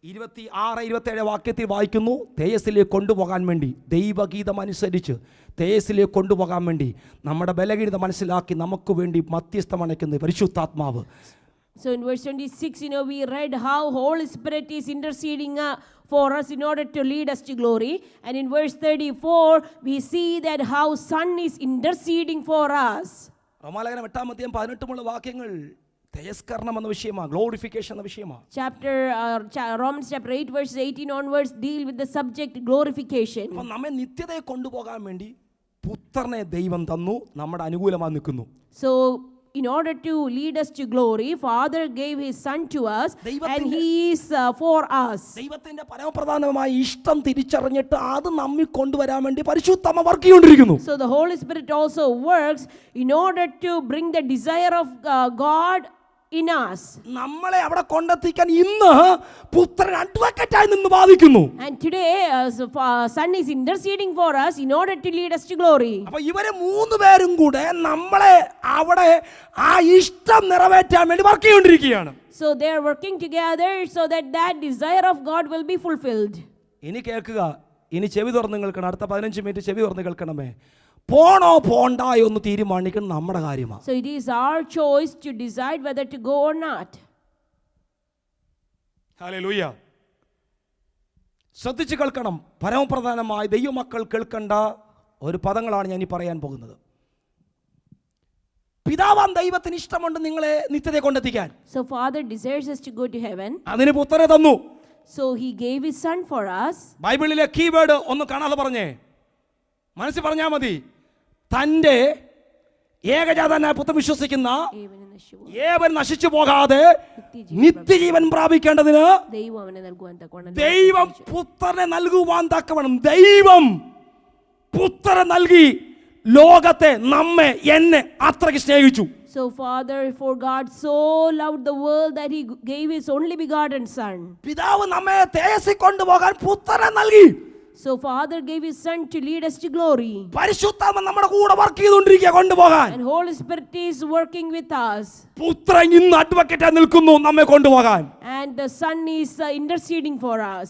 26-27 വാക്യത്തിൽ വായിക്കുന്നു, തേജസ്സിലേക്ക് കൊണ്ടുപോകാൻ വേണ്ടി ദൈവഗീതം അനുസരിച്ച് തേജസ്സിലേക്ക് കൊണ്ടുപോകാൻ വേണ്ടി നമ്മുടെ ബലഹീനത മനസ്സിലാക്കി നമുക്ക് വേണ്ടി മധ്യസ്ഥം അണയ്ക്കുന്ന പരിശുദ്ധാത്മാവ്. So in verse 26, we read how Holy Spirit is interceding for us in order to lead us to glory. And in verse 34, we see that how Son is interceding for us. റോമാലേഖനം 8-18 വാക്യങ്ങൾ തേജസ്കരണം എന്ന വിഷയമാണ്, glorification എന്ന വിഷയമാണ്. Romans chapter 8 verses 18 onwards deal with the subject glorification. അപ്പോൾ നമ്മെ നിത്യതയെ കൊണ്ടുപോകാൻ വേണ്ടി പുത്രനെ ദൈവം തന്നു, നമ്മുടെ അനുകൂലമായി നിൽക്കുന്നു. So in order to lead us to glory, Father gave his son to us and he is for us. ദൈവത്തിന്റെ പരമപ്രധാനമായ ഇഷ്ടം തിരിച്ചറിഞ്ഞിട്ട് അത് നമ്മെ കൊണ്ടുവരാൻ വേണ്ടി പരിശുദ്ധാത്മ വർക്ക് ചെയ്തുകൊണ്ടിരിക്കുന്നു. So the Holy Spirit also works in order to bring the desire of God in us. നമ്മളെ അവിടെ കൊണ്ടെത്തിക്കാൻ ഇന്ന് പുത്രൻ അഡ്വക്കേറ്റായി നിന്ന് വാദിക്കുന്നു. And today, Son is interceding for us in order to lead us to glory. അപ്പൊ ഇവരെ മൂന്ന് പേരും കൂടെ നമ്മളെ അവിടെ ആ ഇഷ്ടം നിറവേറ്റാൻ വേണ്ടി വർക്ക് ചെയ്തുകൊണ്ടിരിക്കുകയാണ്. So they are working together so that that desire of God will be fulfilled. ഇനി കേൾക്കുക, ഇനി ചെവി തുറന്ന് കേൾക്കണം. അടുത്ത 15 മിനിറ്റ് ചെവി തുറന്ന് കേൾക്കണമേ. പോണോ പോണ്ടായോ എന്ന് തീരുമാനിക്കണം നമ്മുടെ കാര്യമാണ്. So it is our choice to decide whether to go or not. Hallelujah. ശ്രദ്ധിച്ച് കേൾക്കണം. പരമപ്രധാനമായി ദൈവമക്കൾ കേൾക്കേണ്ട ഒരു പദങ്ങളാണ് ഞാൻ ഈ പറയാൻ പോകുന്നത്. പിതാവാം ദൈവത്തിന് ഇഷ്ടമുണ്ട് നിങ്ങളെ നിത്യതയെ കൊണ്ടെത്തിക്കാൻ. So Father desires us to go to heaven. അതിന് പുത്രനെ തന്നു. So he gave his Son for us. ബൈബിളിലെ കീവേഡ് ഒന്ന് കാണാതെ പറഞ്ഞേ, മനസ്സിൽ പറഞ്ഞാൽ മതി. തൻ്റെ ഏകജാതനായ പുത്രൻ വിശ്വസിക്കുന്ന ഏവൻ നശിച്ചു പോകാതെ നിത്യജീവൻ പ്രാപിക്കേണ്ടതിന് ദൈവം പുത്രനെ നൽകുവാൻ തക്കവണ്ണം ദൈവം പുത്രനെ നൽകി ലോകത്തെ നമ്മെ എന്നെ അത്രയ്ക്ക് സ്നേഹിച്ചു. So Father, for God so loved the world that he gave his only begotten Son. പിതാവ് നമ്മെ തേജസ്സി കൊണ്ടുപോകാൻ പുത്രനെ നൽകി. So Father gave his Son to lead us to glory. പരിശുദ്ധാത്മ നമ്മുടെ കൂടെ വർക്ക് ചെയ്തുകൊണ്ടിരിക്കുക കൊണ്ടുപോകാൻ. And Holy Spirit is working with us. പുത്രൻ ഇന്ന് അഡ്വക്കേറ്റായി നിൽക്കുന്നു നമ്മെ കൊണ്ടുപോകാൻ. And the Son is interceding for us.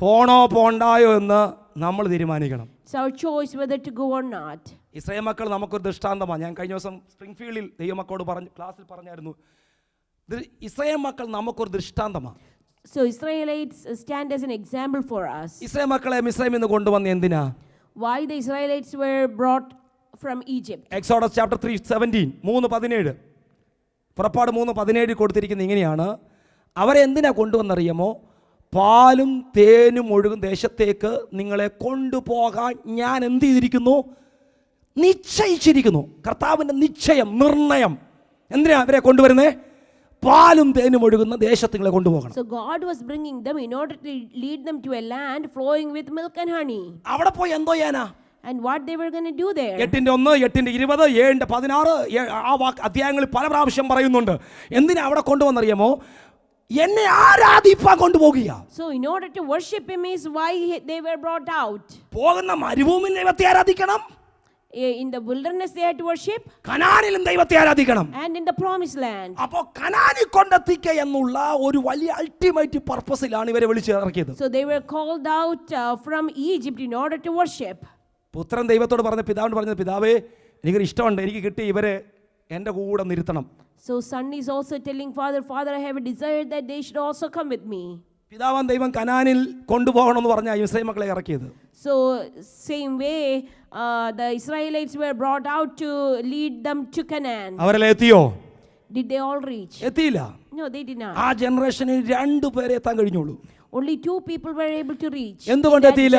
പോണോ പോണ്ടായോ എന്ന് നമ്മൾ തീരുമാനിക്കണം. It's our choice whether to go or not. Israel മക്കൾ നമുക്കൊരു ദൃഷ്ടാന്തമാണ്. ഞാൻ കഴിഞ്ഞ ദിവസം സ്പ്രിംഗ്ഫീൽഡിൽ ദൈവമക്കളോട് ക്ലാസ്സിൽ പറഞ്ഞായിരുന്നു, ഇസ്രായേൽ മക്കൾ നമുക്കൊരു ദൃഷ്ടാന്തമാണ്. So Israelites stand as an example for us. Israel മക്കളെ മിസ്രൈമിൽ നിന്ന് കൊണ്ടുവന്ന എന്തിനാ? Why the Israelites were brought from Egypt? Exodus chapter 3:17 3:17 പുറപ്പാട് 3:17 കൊടുത്തിരിക്കുന്നത് ഇങ്ങനെയാണ്. അവരെ എന്തിനാ കൊണ്ടുവന്നറിയാമോ? പാലും തേനും ഒഴുകും ദേശത്തേക്ക് നിങ്ങളെ കൊണ്ടുപോകാൻ ഞാൻ എന്ത് ചെയ്തിരിക്കുന്നു? നിശ്ചയിച്ചിരിക്കുന്നു. കർത്താവിൻ്റെ നിശ്ചയം, നിർണയം. എന്തിനാ അവരെ കൊണ്ടുവരുന്നേ? പാലും തേനും ഒഴുകുന്ന ദേശത്ത് നിങ്ങളെ കൊണ്ടുപോകണം. So God was bringing them in order to lead them to a land flowing with milk and honey. അവിടെ പോയി എന്തോ ചെയ്യാനാ? And what they were going to do there? 8:1 8:20 7:16 ആ അധ്യായങ്ങളിൽ പല പ്രാവശ്യം പറയുന്നുണ്ട്. എന്തിനാ അവിടെ കൊണ്ടുവന്നറിയാമോ? എന്നെ ആരാധിപ്പാൻ കൊണ്ടുപോകുക. So in order to worship him is why they were brought out. പോകുന്ന മരുഭൂമിയിൽ ദൈവത്തെ ആരാധിക്കണം. In the wilderness they had to worship. കനാനിലും ദൈവത്തെ ആരാധിക്കണം. And in the promised land. അപ്പോൾ കനാനിൽ കൊണ്ടെത്തിക്കുക എന്നുള്ള ഒരു വലിയ അൾട്ടിമേറ്റ് പർപ്പസിലാണ് ഇവരെ വിളിച്ചിറക്കിയത്. So they were called out from Egypt in order to worship. പുത്രൻ ദൈവത്തോട് പറഞ്ഞ പിതാവിനോട് പറഞ്ഞത്, പിതാവേ എനിക്കൊരു ഇഷ്ടമുണ്ട്, എനിക്ക് കിട്ടി ഇവരെ എൻ്റെ കൂടെ നിർത്തണം. So Son is also telling Father, Father, I have a desire that they should also come with me. പിതാവാൻ ദൈവം കനാനിൽ കൊണ്ടുപോകണമെന്ന് പറഞ്ഞാൽ ഇസ്രായേൽ മക്കളെ ഇറക്കിയത്. So same way the Israelites were brought out to lead them to Canaan. അവരെല്ലാം എത്തിയോ? Did they all reach? എത്തിയില്ല. No, they did not. ആ ജനറേഷനിൽ 2 പേരെ എത്താൻ കഴിഞ്ഞുള്ളൂ. Only 2 people were able to reach. എന്തുകൊണ്ട് എത്തിയില്ല?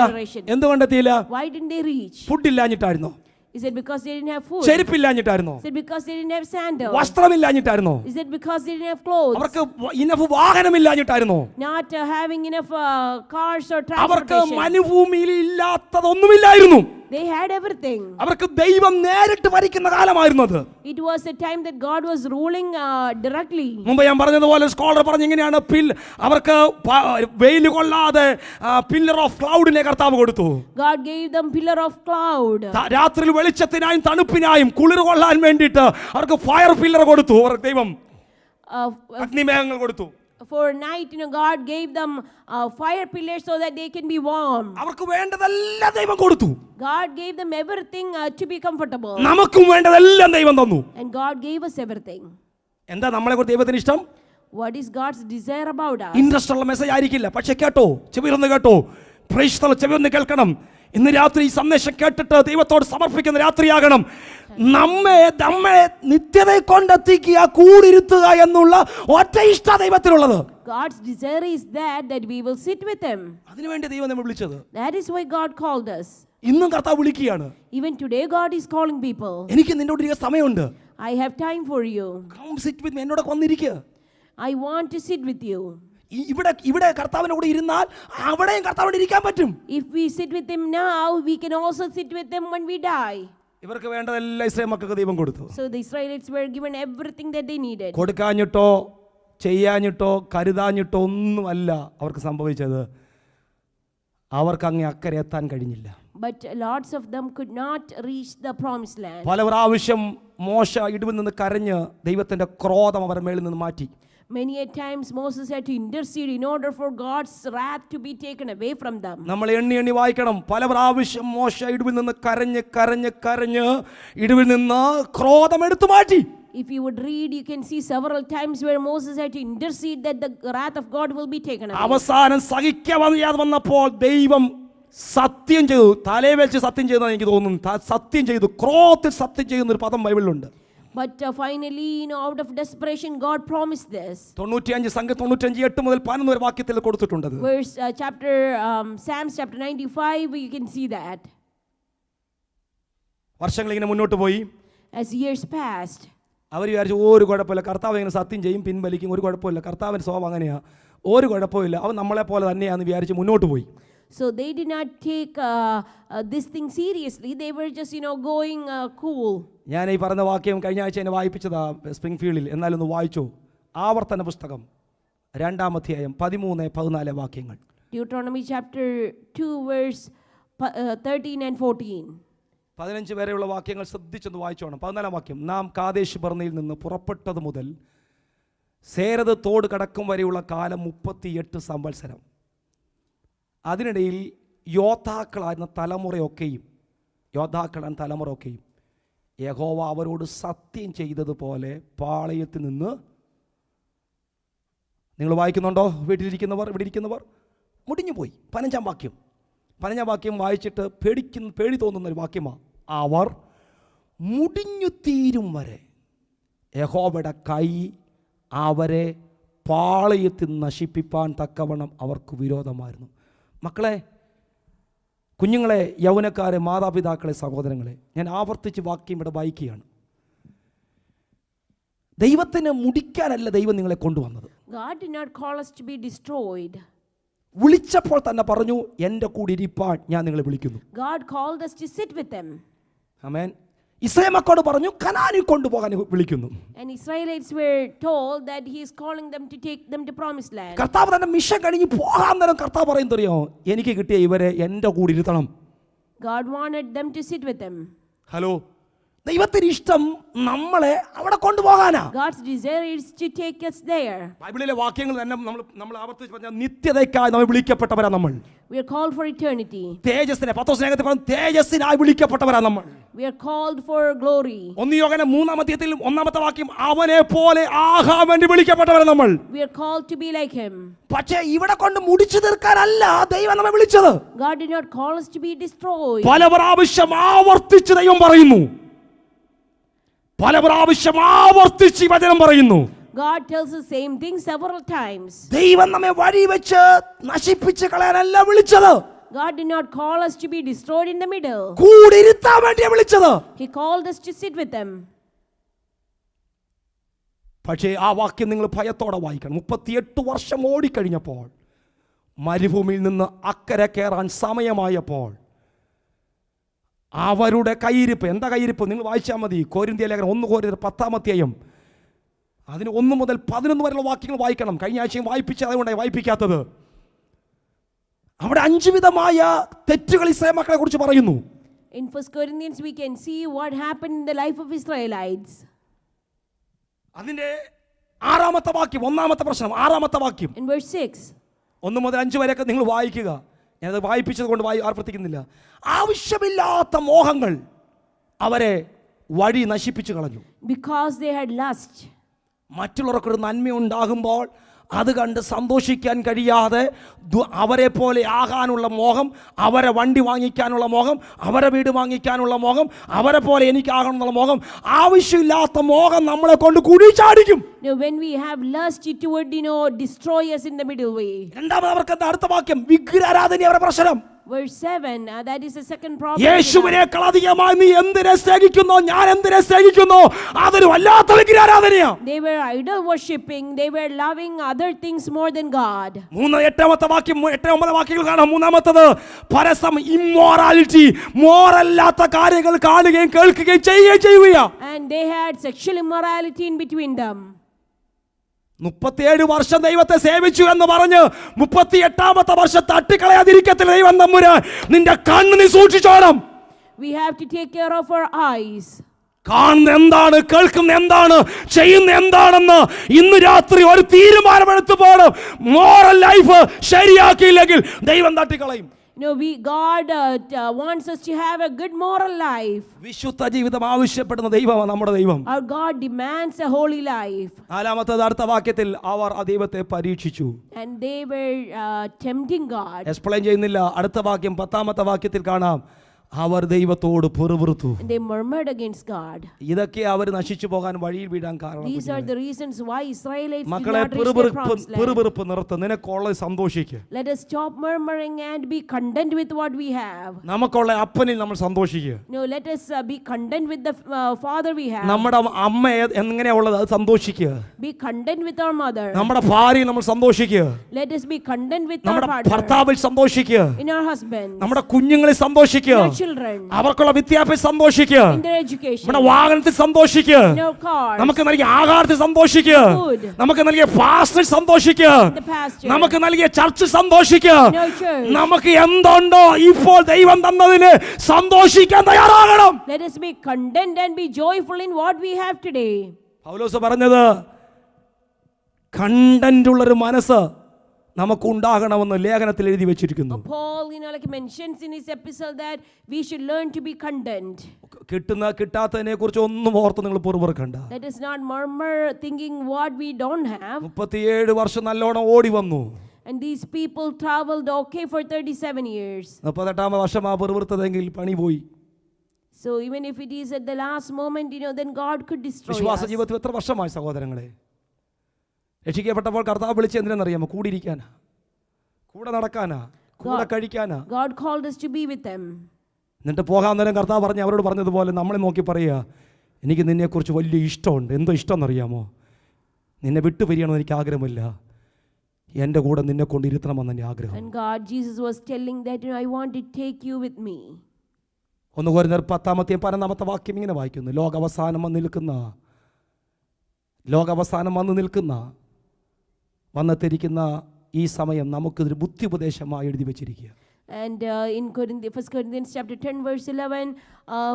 എന്തുകൊണ്ട് എത്തിയില്ല? Why didn't they reach? Food ഇല്ലാഞ്ഞിട്ടായിരുന്നോ? Is it because they didn't have food? ചെരുപ്പില്ലാഞ്ഞിട്ടായിരുന്നോ? Is it because they didn't have sandals? വസ്ത്രമില്ലാഞ്ഞിട്ടായിരുന്നോ? Is it because they didn't have clothes? അവർക്ക് enough വാഹനമില്ലാഞ്ഞിട്ടായിരുന്നോ? Not having enough cars or അവർക്ക് transportation. മരുഭൂമിയിൽ ഇല്ലാത്തതൊന്നുമില്ലായിരുന്നു. They had everything. അവർക്ക് ദൈവം നേരിട്ട് ഭരിക്കുന്ന കാലമായിരുന്നത്. It was a time that God was ruling directly. മുമ്പ് ഞാൻ പറഞ്ഞതുപോലെ സ്കോളർ പറഞ്ഞ ഇങ്ങനെയാണ്, അവർക്ക് വെയിൽ കൊള്ളാതെ പില്ലർ ഓഫ് ക്ലൗഡിനെ കർത്താവ് കൊടുത്തു. God gave them pillar of cloud. രാത്രിയിൽ വെളിച്ചത്തിനായും തണുപ്പിനായും കുളിർ കൊള്ളാൻ വേണ്ടിയിട്ട് അവർക്ക് ഫയർ പില്ലർ കൊടുത്തു. അവർക്ക് ദൈവം അഗ്നിമേഘങ്ങൾ കൊടുത്തു. For night, God gave them fire pillars so that they can be warm. അവർക്ക് വേണ്ടതെല്ലാം ദൈവം കൊടുത്തു. God gave them everything to be comfortable. നമുക്കും വേണ്ടതെല്ലാം ദൈവം തന്നു. And God gave us everything. എന്താ നമ്മളെ കുറിച്ച് ദൈവത്തിന് ഇഷ്ടം? What is God's desire about us? Interest ഉള്ള മെസ്സേജ് ആയിരിക്കില്ല, പക്ഷെ കേട്ടോ, ചെവിയൊന്ന് കേട്ടോ, പ്രൈസ് ദി ലോർഡ്, ചെവിയൊന്ന് കേൾക്കണം. ഇന്ന് രാത്രി ഈ സന്ദേശം കേട്ടിട്ട് ദൈവത്തോട് സമർപ്പിക്കുന്ന രാത്രിയാകണം. നമ്മെ നിത്യതയെ കൊണ്ടെത്തിക്കുക, കൂടിരുത്തുക എന്നുള്ള ഒറ്റ ഇഷ്ട ദൈവത്തിനുള്ളത്. God's desire is that we will sit with him. അതിനുവേണ്ടി ദൈവം നമ്മെ വിളിച്ചത്. That is why God called us. ഇന്നും കർത്താവ് വിളിക്കുകയാണ്. Even today God is calling people. എനിക്ക് നിന്നോട് ഇരിക്കാൻ സമയമുണ്ട്. I have time for you. Come sit with me. എന്നോട് വന്നിരിക്കുക. I want to sit with you. ഇവിടെ കർത്താവിന്റെ കൂടെ ഇരുന്നാൽ അവിടെയും കർത്താവിനോട് ഇരിക്കാൻ പറ്റും. If we sit with him now, we can also sit with him when we die. ഇവർക്ക് വേണ്ടതെല്ലാം ഇസ്രായേൽ മക്കൾക്ക് ദൈവം കൊടുത്തു. So the Israelites were given everything that they needed. കൊടുക്കാഞ്ഞിട്ടോ ചെയ്യാഞ്ഞിട്ടോ കരുതാഞ്ഞിട്ടോ ഒന്നുമല്ല അവർക്ക് സംഭവിച്ചത്. അവർക്ക് അങ്ങേ അക്കരെ എത്താൻ കഴിഞ്ഞില്ല. But lots of them could not reach the promised land. പല പ്രാവശ്യം മോശ ഇടിവിൽ നിന്ന് കരഞ്ഞ് ദൈവത്തിന്റെ ക്രോധം അവരുടെ മേളിൽ നിന്ന് മാറ്റി. Many a times Moses had to intercede in order for God's wrath to be taken away from them. നമ്മൾ എണ്ണി വായിക്കണം. പല പ്രാവശ്യം മോശ ഇടിവിൽ നിന്ന് കരഞ്ഞ് ഇടിവിൽ നിന്ന് ക്രോധം എടുത്തു മാറ്റി. If you would read, you can see several times where Moses had to intercede that the wrath of God will be taken away. അവസാനം സഹിക്കാതെ വന്നപ്പോൾ ദൈവം സത്യം ചെയ്തു. തലയെ വെച്ച് സത്യം ചെയ്തെന്ന് എനിക്ക് തോന്നുന്നു. സത്യം ചെയ്തു, ക്രോധത്തിൽ സത്യം ചെയ്യുന്ന ഒരു പദം ബൈബിളിലുണ്ട്. But finally, out of desperation, God promised this. 95 സംഖ്യ 95 8 മുതൽ 11 വരെ വാക്യത്തിൽ കൊടുത്തിട്ടുണ്ട്. Verse Psalms chapter 95, you can see that. വർഷങ്ങൾ ഇങ്ങനെ മുന്നോട്ട് പോയി. As years passed, അവർ വിചാരിച്ചു ഒരു കുഴപ്പമില്ല, കർത്താവ് ഇങ്ങനെ സത്യം ചെയ്യും, പിൻവലിക്കും, ഒരു കുഴപ്പമില്ല, കർത്താവിൻ്റെ സ്വഭാവം അങ്ങനെയാ, ഒരു കുഴപ്പമില്ല, അവൻ നമ്മളെ പോലെ തന്നെയാണെന്ന് വിചാരിച്ച് മുന്നോട്ട് പോയി. So they did not take this thing seriously. They were just, going cool. ഞാൻ ഈ പറഞ്ഞ വാക്യം കഴിഞ്ഞ ആഴ്ച എന്നെ വായിപ്പിച്ചതാ സ്പ്രിംഗ്ഫീൽഡിൽ. എന്നാലൊന്ന് വായിച്ചു. ആവർത്തന പുസ്തകം 2-ാം അധ്യായം 13-14 വാക്യങ്ങൾ. Deuteronomy chapter 2 verse 13 and 14. 15 വരെയുള്ള വാക്യങ്ങൾ ശ്രദ്ധിച്ചൊന്ന് വായിച്ചോണം. 14-ാം വാക്യം. നാം കാദേശ് ബർന്നയിൽ നിന്ന് പുറപ്പെട്ടത് മുതൽ സേരത് തോട് കടക്കും വരെയുള്ള കാലം 38 സംവത്സരം. അതിനിടയിൽ യോദ്ധാക്കളായിരുന്ന തലമുറയൊക്കെയും യഹോവ അവരോട് സത്യം ചെയ്തതുപോലെ പാളയത്തിൽ നിന്ന്, നിങ്ങൾ വായിക്കുന്നുണ്ടോ? ഇവിടെ ഇരിക്കുന്നവർ മുടിഞ്ഞു പോയി. 15-ാം വാക്യം വായിച്ചിട്ട് പേടി തോന്നുന്ന ഒരു വാക്യമാണ്. അവർ മുടിഞ്ഞു തീരും വരെ യഹോവയുടെ കൈ അവരെ പാളയത്തിൽ നശിപ്പിപ്പാൻ തക്കവണ്ണം അവർക്ക് വിരോധമായിരുന്നു. മക്കളെ, കുഞ്ഞുങ്ങളെ, യൗവനക്കാരെ, മാതാപിതാക്കളെ, സഹോദരങ്ങളെ, ഞാൻ ആവർത്തിച്ച് വാക്യം ഇവിടെ വായിക്കുകയാണ്. ദൈവത്തിന് മുടിക്കാനല്ല ദൈവം നിങ്ങളെ കൊണ്ടുവന്നത്. God did not call us to be destroyed. വിളിച്ചപ്പോൾ തന്നെ പറഞ്ഞു, എൻ്റെ കൂടെ ഇരിപ്പാൻ ഞാൻ നിങ്ങളെ വിളിക്കുന്നു. God called us to sit with them. Amen. Israel മക്കളോട് പറഞ്ഞു, കനാനിൽ കൊണ്ടുപോകാൻ വിളിക്കുന്നു. And Israelites were told that he is calling them to take them to promised land. കർത്താവ് തന്നെ മിഷൻ കഴിഞ്ഞ് പോകാൻ നേരം കർത്താവ് പറയുന്നറിയോ, എനിക്ക് കിട്ടിയ ഇവരെ എൻ്റെ കൂടെ ഇരുത്തണം. God wanted them to sit with them. Hello, ദൈവത്തിന് ഇഷ്ടം നമ്മളെ അവിടെ കൊണ്ടുപോകാനാ. God's desire is to take us there. ബൈബിളിലെ വാക്യങ്ങൾ തന്നെ നമ്മൾ ആവർത്തിച്ച് പറഞ്ഞാൽ നിത്യതയ്ക്കായി നമ്മൾ വിളിക്കപ്പെട്ടവരാ. നമ്മൾ We are called for eternity. തേജസ്സിനെ പത്രോസ്നേഹത്തിൽ പറഞ്ഞു, തേജസ്സിനായി വിളിക്കപ്പെട്ടവരാ നമ്മൾ. We are called for glory. 1 യോഹന്നാൻ 3-ാം അധ്യായത്തിൽ 1-ാമത്തെ വാക്യം, അവനെ പോലെ ആകാൻ വേണ്ടി വിളിക്കപ്പെട്ടവരാ നമ്മൾ. We are called to be like him. പക്ഷേ ഇവിടെ കൊണ്ട് മുടിച്ചു തീർക്കാനല്ല ദൈവം നമ്മെ വിളിച്ചത്. God did not call us to be destroyed. പല പ്രാവശ്യം ആവർത്തിച്ച് ദൈവം പറയുന്നു. വചനം പറയുന്നു. God tells the same thing several times. ദൈവം നമ്മെ വഴി വെച്ച് നശിപ്പിച്ച് കളയാനല്ല വിളിച്ചത്. God did not call us to be destroyed in the middle. കൂടെ ഇരുത്താൻ വേണ്ടിയാ വിളിച്ചത്. He called us to sit with them. പക്ഷേ ആ വാക്യം നിങ്ങൾ ഭയത്തോടെ വായിക്കണം. 38 വർഷം ഓടിക്കഴിഞ്ഞപ്പോൾ, മരുഭൂമിയിൽ നിന്ന് അക്കരെ കയറാൻ സമയമായപ്പോൾ, അവരുടെ കയ്യിരിപ്പ്, എന്താ കയ്യിരിപ്പ്? നിങ്ങൾ വായിച്ചാൽ മതി. കൊരിന്ത്യ ലേഖനം 1 കൊരിന്ത്യർ 10-ാം അധ്യായം, അതിന് 1 മുതൽ 11 വരെയുള്ള വാക്യങ്ങൾ വായിക്കണം. കഴിഞ്ഞ ആഴ്ചയും വായിപ്പിച്ചത് അതുകൊണ്ടാണ് വായിപ്പിക്കാത്തത്. അവിടെ 5 വിധമായ തെറ്റുകൾ ഇസ്രായേൽ മക്കളെ കുറിച്ച് പറയുന്നു. In 1 Corinthians we can see what happened in the life of Israelites. അതിന്റെ 6-ാമത്തെ വാക്യം, 1-ാമത്തെ പ്രശ്നം, 6-ാമത്തെ വാക്യം. In verse 6. 1 മുതൽ 5 വരെയൊക്കെ നിങ്ങൾ വായിക്കുക. ഞാനത് വായിപ്പിച്ചത് കൊണ്ട് ആർപ്പിക്കുന്നില്ല. ആവശ്യമില്ലാത്ത മോഹങ്ങൾ അവരെ വഴി നശിപ്പിച്ചു കളഞ്ഞു. Because they had lust. മറ്റുള്ളവർക്കൊരു നന്മ ഉണ്ടാകുമ്പോൾ അത് കണ്ട് സന്തോഷിക്കാൻ കഴിയാതെ അവരെ പോലെ ആകാനുള്ള മോഹം, അവരെ വണ്ടി വാങ്ങിക്കാനുള്ള മോഹം, അവരെ വീട് വാങ്ങിക്കാനുള്ള മോഹം, അവരെ പോലെ എനിക്കാകണമെന്നുള്ള മോഹം, ആവശ്യമില്ലാത്ത മോഹം നമ്മളെ കൊണ്ട് കുഴിച്ചാടിക്കും. When we have lust, it would destroy us in the middle way. രണ്ടാമത് അവർക്ക് എന്താ അടുത്ത വാക്യം? വിഗ്രഹാരാധന അവരുടെ പ്രശ്നം. Verse 7, that is the second problem. യേശുവിനേക്കാൾ അധികമായി നീ എന്തിനെ സ്നേഹിക്കുന്നോ, ഞാൻ എന്തിനെ സ്നേഹിക്കുന്നോ, അതൊരു വല്ലാത്ത വിഗ്രഹാരാധനയാ. They were idol worshipping. They were loving other things more than God. 8-ാമത്തെ വാക്യം 8-9 വാക്യങ്ങൾ കാണാം. മൂന്നാമത്തത് പരസം ഇമ്മോറാലിറ്റി, മോറല്ലാത്ത കാര്യങ്ങൾ കാണുകയും കേൾക്കുകയും ചെയ്യുകയും ചെയ്യുക. And they had sexual immorality in between them. 37 വർഷം ദൈവത്തെ സേവിച്ചു എന്ന് പറഞ്ഞ് 38-ാമത്തെ വർഷം തട്ടിക്കളയാതിരിക്കത്തില്ല ദൈവം തമ്പുരാൻ. നിന്റെ കണ്ണ് നീ സൂക്ഷിച്ചോണം. We have to take care of our eyes. കാണുന്ന എന്താണ്, കേൾക്കുന്ന എന്താണ്, ചെയ്യുന്ന എന്താണെന്ന് ഇന്ന് രാത്രി ഒരു തീരുമാനമെടുത്തു പോകണം. മോറൽ ലൈഫ് ശരിയാക്കിയില്ലെങ്കിൽ ദൈവം തട്ടിക്കളയും. God wants us to have a good moral life. വിശുദ്ധ ജീവിതം ആവശ്യപ്പെടുന്ന ദൈവമാണ് നമ്മുടെ ദൈവം. Our God demands a holy life. 4-ാമത്തെ അടുത്ത വാക്യത്തിൽ അവർ ആ ദൈവത്തെ പരീക്ഷിച്ചു. And they were tempting God. Explain ചെയ്യുന്നില്ല. അടുത്ത വാക്യം 10-ാമത്തെ വാക്യത്തിൽ കാണാം, അവർ ദൈവത്തോട് പിറുപിറുത്തു. They murmured against God. ഇതൊക്കെ അവർ നശിച്ചു പോകാൻ വഴിയിൽ വീഴാൻ കാരണം. These are the reasons why Israelites did മക്കളെ, not reach their promised land. പിറുപിറുപ്പ് നിർത്ത്. നിനക്കുള്ള സന്തോഷിക്കുക. Let us stop murmuring and be content with what we have. നമുക്കുള്ള അപ്പനിൽ നമ്മൾ സന്തോഷിക്കുക. No, let us be content with the father we have. നമ്മുടെ അമ്മ എങ്ങനെയുള്ളത് അത് സന്തോഷിക്കുക. Be content with our mother. നമ്മുടെ ഭാര്യയിൽ നമ്മൾ സന്തോഷിക്കുക. Let us be content with our നമ്മുടെ partner. ഭർത്താവിൽ സന്തോഷിക്കുക. In our husband. നമ്മുടെ കുഞ്ഞുങ്ങളിൽ സന്തോഷിക്കുക. Children, അവർക്കുള്ള വിദ്യാഭ്യാസം സന്തോഷിക്കുക. in their education, നമ്മുടെ വാഹനത്തിൽ സന്തോഷിക്കുക. in our cars, നമുക്ക് നൽകിയ ആഹാരത്തിൽ സന്തോഷിക്കുക. food, നമുക്ക് നൽകിയ പാസ്റ്റർ സന്തോഷിക്കുക. the pastor, നമുക്ക് നൽകിയ ചർച്ച് സന്തോഷിക്കുക. in our church. നമുക്ക് എന്തുണ്ടോ ഇപ്പോൾ ദൈവം തന്നതിന് സന്തോഷിക്കാൻ തയ്യാറാകണം. Let us be content and be joyful in what we have today. പൗലോസ് പറഞ്ഞത് കണ്ടന്റ് ഉള്ളൊരു മനസ്സ് നമുക്ക് ഉണ്ടാകണമെന്ന് ലേഖനത്തിൽ എഴുതി വെച്ചിരിക്കുന്നു. Paul, mentions in his epistle that we should learn to be content. കിട്ടാത്തതിനെ കുറിച്ച് ഒന്നും ഓർത്ത് നിങ്ങൾ പുറകണ്ട. Let us not murmur thinking what we don't have. 37 വർഷം നല്ലോണം ഓടി വന്നു. And these people traveled okay for 37 years. 38-ാമത്തെ വർഷം ആ പുറവൃത്തതെങ്കിൽ പണി പോയി. So even if it is at the last moment, then God could destroy വിശ്വാസ us. ജീവിതത്തിൽ എത്ര വർഷമായി സഹോദരങ്ങളെ? രക്ഷിക്കപ്പെട്ടപ്പോൾ കർത്താവ് വിളിച്ച് എന്തിനാണെന്നറിയാമോ? കൂടിയിരിക്കാനാ, കൂടെ നടക്കാനാ, കൂടെ കഴിക്കാനാ. God called us to be with them. എന്നിട്ട് പോകാൻ നേരം കർത്താവ് പറഞ്ഞ് അവരോട് പറഞ്ഞതുപോലെ നമ്മളെ നോക്കി പറയുക, എനിക്ക് നിന്നെക്കുറിച്ച് വലിയ ഇഷ്ടമുണ്ട്. എന്തോ ഇഷ്ടം എന്നറിയാമോ? നിന്നെ വിട്ടു പിരിയണമെന്ന് എനിക്ക് ആഗ്രഹമില്ല, എൻ്റെ കൂടെ നിന്നെ കൊണ്ട് ഇരുത്തണമെന്ന് എൻ്റെ ആഗ്രഹം. And Jesus was telling that I want to take you with me. 1 കൊരിന്ത്യർ 10-ാമത്തെ വാക്യം ഇങ്ങനെ വായിക്കുന്നു, ലോകാവസാനം വന്നു നിൽക്കുന്ന വന്നെത്തിരിക്കുന്ന ഈ സമയം നമുക്കിതൊരു ബുദ്ധിപദേശമായി എഴുതി വെച്ചിരിക്കുക. And in 1 Corinthians chapter 10 verse 11,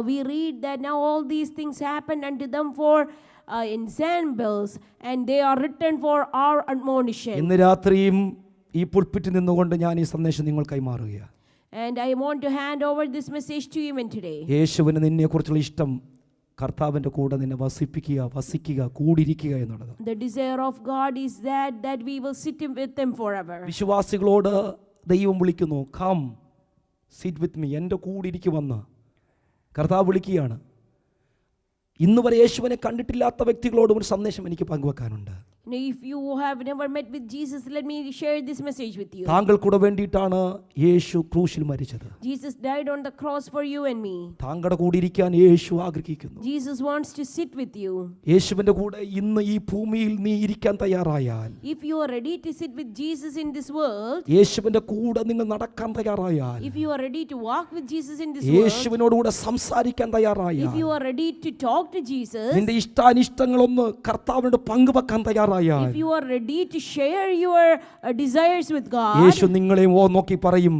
we read that now all these things happen unto them for ensambles, and they are written for our admonition. ഇന്ന് രാത്രിയും ഈ പുൽപ്പിറ്റിൽ നിന്നുകൊണ്ട് ഞാൻ ഈ സന്ദേശം നിങ്ങൾ കൈമാറുകയാണ്. And I want to hand over this message to you even today. യേശുവിന് നിന്നെക്കുറിച്ചുള്ള ഇഷ്ടം കർത്താവിൻ്റെ കൂടെ നിന്നെ വസിക്കുക, കൂടിയിരിക്കുക എന്നുള്ളത്. The desire of God is that we will sit with him forever. വിശ്വാസികളോട് ദൈവം വിളിക്കുന്നു, കം സിറ്റ് വിത്ത് മീ, എൻ്റെ കൂടിയിരിക്കുമെന്ന് കർത്താവ് വിളിക്കുകയാണ്. ഇന്ന് വരെ യേശുവിനെ കണ്ടിട്ടില്ലാത്ത വ്യക്തികളോട് ഒരു സന്ദേശം എനിക്ക് പങ്കുവെക്കാനുണ്ട്. If you have never met with Jesus, let me share this message with you. താങ്കൾ കൂടെ വേണ്ടിയിട്ടാണ് യേശു ക്രൂശിൽ മരിച്ചത്. Jesus died on the cross for you and me. താങ്കളുടെ കൂടെ ഇരിക്കാൻ യേശു ആഗ്രഹിക്കുന്നു. Jesus wants to sit with you. യേശുവിന്റെ കൂടെ ഇന്ന് ഈ ഭൂമിയിൽ നീ ഇരിക്കാൻ തയ്യാറായാൽ, if you are ready to sit with Jesus in this world, യേശുവിന്റെ കൂടെ നിങ്ങൾ നടക്കാൻ തയ്യാറായാൽ, if you are ready to walk with Jesus in this world, യേശുവിനോട് കൂടെ സംസാരിക്കാൻ തയ്യാറായാൽ, if you are ready to talk to Jesus, നിന്റെ ഇഷ്ടാനിഷ്ടങ്ങളൊന്ന് കർത്താവിനോട് പങ്കുവെക്കാൻ തയ്യാറായാൽ, if you are ready to share your desires with God, യേശു നിങ്ങളെ നോക്കി പറയും,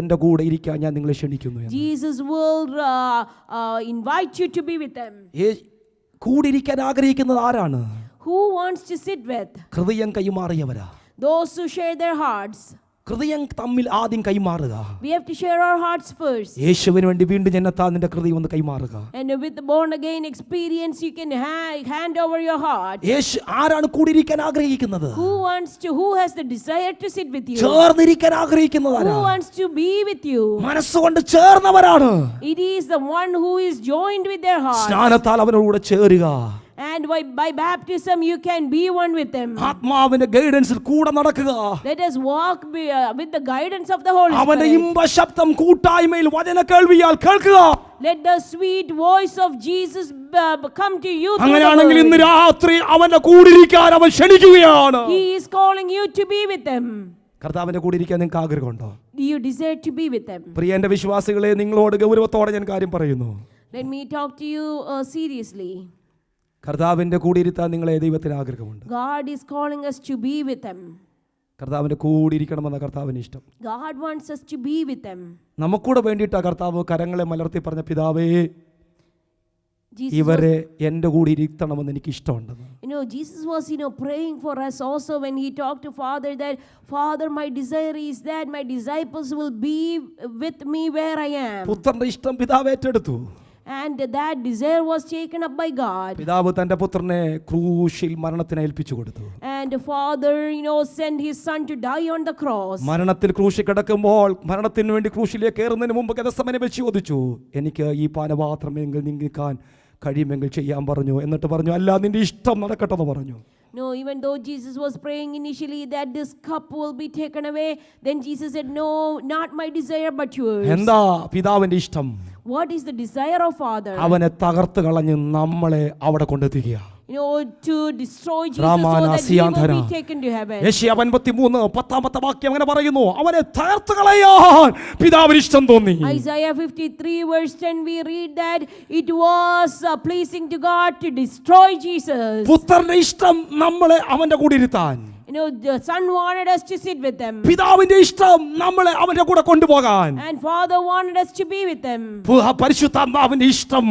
എൻ്റെ കൂടെ ഇരിക്കാൻ ഞാൻ നിങ്ങളെ ക്ഷണിക്കുന്നു എന്ന്. Jesus will invite you to be with them. കൂടിയിരിക്കാൻ ആഗ്രഹിക്കുന്നത് ആരാണ്? Who wants to sit with? ഹൃദയം കൈമാറിയവരാ. Those who share their hearts. ഹൃദയം തമ്മിൽ ആദ്യം കൈമാറുക. We have to share our hearts first. യേശുവിന് വേണ്ടി വീണ്ടും ജനത്താൽ നിന്റെ ഹൃദയം ഒന്ന് കൈമാറുക. And with the born again experience, you can hand over your heart. യേശു ആരാണ് കൂടിയിരിക്കാൻ ആഗ്രഹിക്കുന്നത്? Who has the desire to sit with you? ചേർന്നിരിക്കാൻ ആഗ്രഹിക്കുന്നവരാണ്. Who wants to be with you? മനസ്സുകൊണ്ട് ചേർന്നവരാണ്. It is the one who is joined with their heart. സ്നാനത്താൽ അവനോട് ചേരുക. And by baptism you can be one with him. ആത്മാവിന്റെ ഗൈഡൻസിൽ കൂടെ നടക്കുക. Let us walk with the guidance of the Holy അവന്റെ Spirit. ഇമ്പശബ്ദം കൂട്ടായ്മയിൽ വചന കേൾവിയാൽ കേൾക്കുക. Let the sweet voice of Jesus come to you through the അങ്ങനെയാണെങ്കിൽ ഇന്ന് word. രാത്രി അവന്റെ കൂടിരിക്കാൻ അവൻ ക്ഷണിക്കുകയാണ്. He is calling you to be with him. കർത്താവിന്റെ കൂടിരിക്കാൻ നിങ്ങൾക്ക് ആഗ്രഹമുണ്ടോ? Do you desire to be with him? പ്രിയ എന്റെ വിശ്വാസികളെ, നിങ്ങളോട് ഗൗരവത്തോടെ ഞാൻ കാര്യം പറയുന്നു. Let me talk to you seriously. കർത്താവിന്റെ കൂടിയിരുത്താൻ നിങ്ങളെ ദൈവത്തിന് ആഗ്രഹമുണ്ട്. God is calling us to be with him. കർത്താവിന്റെ കൂടിയിരിക്കണമെന്ന കർത്താവിന് ഇഷ്ടം. God wants us to be with him. നമുക്കൂടെ വേണ്ടിയിട്ടാ കർത്താവ് കരങ്ങളെ മലർത്തി പറഞ്ഞ, പിതാവേ Jesus ഇവരെ എൻ്റെ കൂടെ ഇരുത്തണമെന്ന് എനിക്ക് ഇഷ്ടമുണ്ടെന്ന്. Jesus was, praying for us also when he talked to Father that, Father, my desire is that my disciples will be with me where I am. പുത്രന്റെ ഇഷ്ടം പിതാവ് ഏറ്റെടുത്തു. And that desire was taken up by God. പിതാവ് തന്റെ പുത്രനെ ക്രൂശിൽ മരണത്തിന് ഏൽപ്പിച്ചു കൊടുത്തു. And Father, sent his son to die on the cross. മരണത്തിൽ ക്രൂശിൽ കിടക്കുമ്പോൾ മരണത്തിന് വേണ്ടി ക്രൂശിലേക്ക് കയറുന്നതിന് മുമ്പ് ഗെത്സമനെ വെച്ച് ചോദിച്ചു, എനിക്ക് ഈ പാനപാത്രമെങ്കിൽ നീങ്ങിക്കാൻ കഴിയുമെങ്കിൽ ചെയ്യാൻ പറഞ്ഞു. എന്നിട്ട് പറഞ്ഞു, അല്ല, നിന്റെ ഇഷ്ടം നടക്കട്ടെ എന്ന് പറഞ്ഞു. No, even though Jesus was praying initially that this cup will be taken away, then Jesus said, no, not my desire but yours. എന്താ പിതാവിന്റെ ഇഷ്ടം? What is the desire of Father? അവനെ തകർത്ത് കളഞ്ഞ് നമ്മളെ അവിടെ കൊണ്ടെത്തിക്കുക. To destroy Jesus so that he will be taken to heaven. യെശയ്യാ 53:10 വാക്യം അങ്ങനെ പറയുന്നു, അവനെ തകർത്ത് കളയാൻ പിതാവിന് ഇഷ്ടം തോന്നി. Isaiah 53 verse 10 we read that it was pleasing to God to destroy Jesus. പുത്രന്റെ ഇഷ്ടം നമ്മളെ അവന്റെ കൂടെ ഇരുത്താൻ. The son wanted us to sit with them. പിതാവിന്റെ ഇഷ്ടം നമ്മളെ അവന്റെ കൂടെ കൊണ്ടുപോകാൻ. And Father wanted us to be with them. പരിശുദ്ധാത്മാവിന്റെ ഇഷ്ടം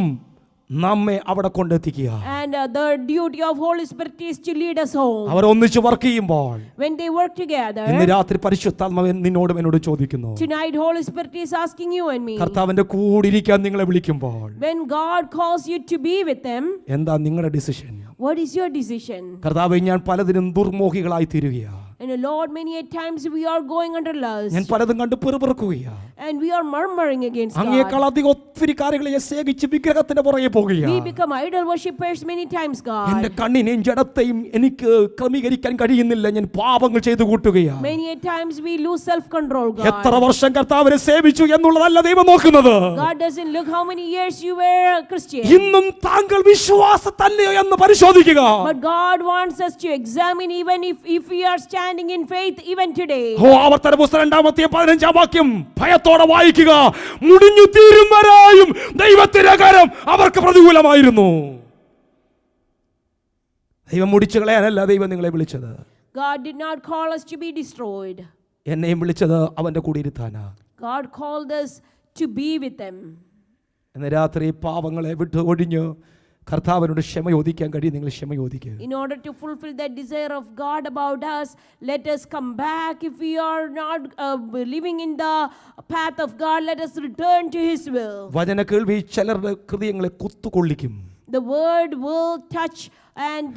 നമ്മെ അവിടെ കൊണ്ടെത്തിക്കുക. And the duty of Holy Spirit is to lead us home. അവർ ഒന്നിച്ച് വർക്ക് ചെയ്യുമ്പോൾ, when they work together, ഇന്ന് രാത്രി പരിശുദ്ധാത്മാവ് നിന്നോടും എന്നോട് ചോദിക്കുന്നു, tonight Holy Spirit is asking you and me, കർത്താവിന്റെ കൂടെ ഇരിക്കാൻ നിങ്ങളെ വിളിക്കുമ്പോൾ, when God calls you to be with him, എന്താ നിങ്ങളുടെ decision? what is your decision? കർത്താവേ, ഞാൻ പലതിനും ദുർമോഹികളായി തീരുകയാണ്. And Lord, many a times we are going under lust. ഞാൻ പലതും കണ്ട് പിറുപിറുക്കുകയാണ്. And we are murmuring against അങ്ങേക്കാൾ God. അധികം ഒത്തിരി കാര്യങ്ങളെ സ്നേഹിച്ച് വിഗ്രഹത്തിന്റെ പുറകെ പോകുകയാണ്. We become idol worshippers many times, എന്റെ God. കണ്ണിനെയും ജഡത്തെയും എനിക്ക് ക്രമീകരിക്കാൻ കഴിയുന്നില്ല, ഞാൻ പാപങ്ങൾ ചെയ്തു കൂട്ടുകയാണ്. Many a times we lose self-control, എത്ര God. വർഷം കർത്താവിനെ സേവിച്ചു എന്നുള്ളതല്ല ദൈവം നോക്കുന്നത്. God doesn't look how many years you were a Christian. ഇന്നും താങ്കൾ വിശ്വാസത്തല്ലയോ എന്ന് പരിശോധിക്കുക. But God wants us to examine even if we are standing in faith even today. ആവർത്തന പുസ്തകം 2:15 വാക്യം ഭയത്തോടെ വായിക്കുക. മുടിഞ്ഞു തീരും വരെയും ദൈവത്തിന്റെ കരം അവർക്ക് പ്രതികൂലമായിരുന്നു. ദൈവം മുടിച്ചു കളയാനല്ല ദൈവം നിങ്ങളെ വിളിച്ചത്. God did not call us to be destroyed. എന്നെയും വിളിച്ചത് അവന്റെ കൂടെ ഇരുത്താനാ. God called us to be with him. ഇന്ന് രാത്രി പാവങ്ങളെ വിട്ട് ഒഴിഞ്ഞ് കർത്താവിനോട് ക്ഷമ ചോദിക്കാൻ കഴിയും. നിങ്ങൾ ക്ഷമ ചോദിക്കുക. In order to fulfill that desire of God about us, let us come back. If we are not living in the path of God, let us return to his will. വചന കേൾവി ചിലരുടെ ഹൃദയങ്ങളെ കുത്തുകൊള്ളിക്കും. The word will touch and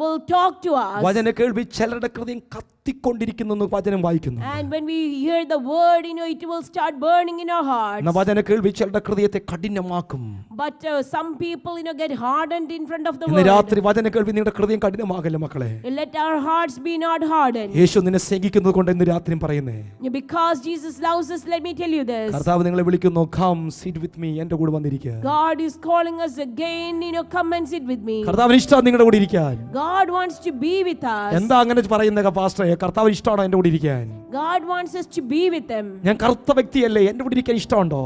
will talk to us. വചന കേൾവി ചിലരുടെ ഹൃദയം കത്തിക്കൊണ്ടിരിക്കുന്നു വചനം വായിക്കുന്നു. And when we hear the word, it will start burning in our hearts. വചന കേൾവി ചിലരുടെ ഹൃദയത്തെ കഠിനമാക്കും. But some people, get hardened in front of the ഇന്ന് word. രാത്രി വചന കേൾവി നിങ്ങളുടെ ഹൃദയം കഠിനമാകല്ലേ മക്കളെ. Let our hearts be not hardened. യേശു നിന്നെ സ്നേഹിക്കുന്നത് കൊണ്ട് ഇന്ന് രാത്രിയും പറയുന്നേ, Because Jesus loves us, let me tell you this. കർത്താവ് നിങ്ങളെ വിളിക്കുന്നു, കം സിറ്റ് വിത്ത് മീ, എൻ്റെ കൂടെ വന്നിരിക്കുക. God is calling us again, come and sit with me. കർത്താവിന് ഇഷ്ടമാണ് നിങ്ങളുടെ കൂടെ ഇരിക്കാൻ. God wants to be with us. എന്താ അങ്ങനെ പറയുന്നത് പാസ്റ്ററെ? കർത്താവിന് ഇഷ്ടമാണോ എൻ്റെ കൂടെ ഇരിക്കാൻ? God wants us to be with him. ഞാൻ കറുത്ത വ്യക്തിയല്ലേ, എൻ്റെ കൂടെ ഇരിക്കാൻ ഇഷ്ടമുണ്ടോ?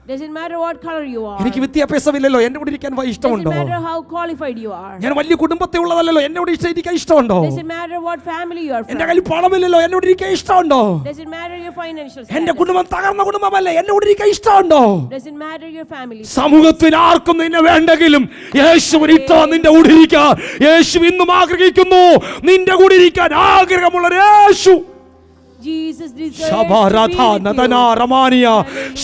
Doesn't matter what color you are. എനിക്ക് വിദ്യാഭ്യാസമില്ലല്ലോ, എൻ്റെ കൂടെ ഇരിക്കാൻ ഇഷ്ടമുണ്ടോ? Doesn't matter how qualified you are. ഞാൻ വലിയ കുടുംബത്തെ ഉള്ളതല്ലോ, എൻ്റെ കൂടെ ഇരിക്കാൻ ഇഷ്ടമുണ്ടോ? Doesn't matter what family you are from. എൻ്റെ കയ്യിൽ പണമില്ലല്ലോ, എൻ്റെ കൂടെ ഇരിക്കാൻ ഇഷ്ടമുണ്ടോ? Doesn't matter your financial എൻ്റെ status. കുടുംബം തകർന്ന കുടുംബമല്ലേ, എൻ്റെ കൂടെ ഇരിക്കാൻ ഇഷ്ടമുണ്ടോ? Doesn't matter your family. സമൂഹത്തിൽ ആർക്കും നിന്നെ വേണ്ടെങ്കിലും യേശുവിന് ഇഷ്ടം നിന്റെ കൂടെ ഇരിക്കാൻ. യേശു ഇന്നും ആഗ്രഹിക്കുന്നു നിന്റെ കൂടെ ഇരിക്കാൻ ആഗ്രഹമുള്ള യേശു. Jesus desires to be with you.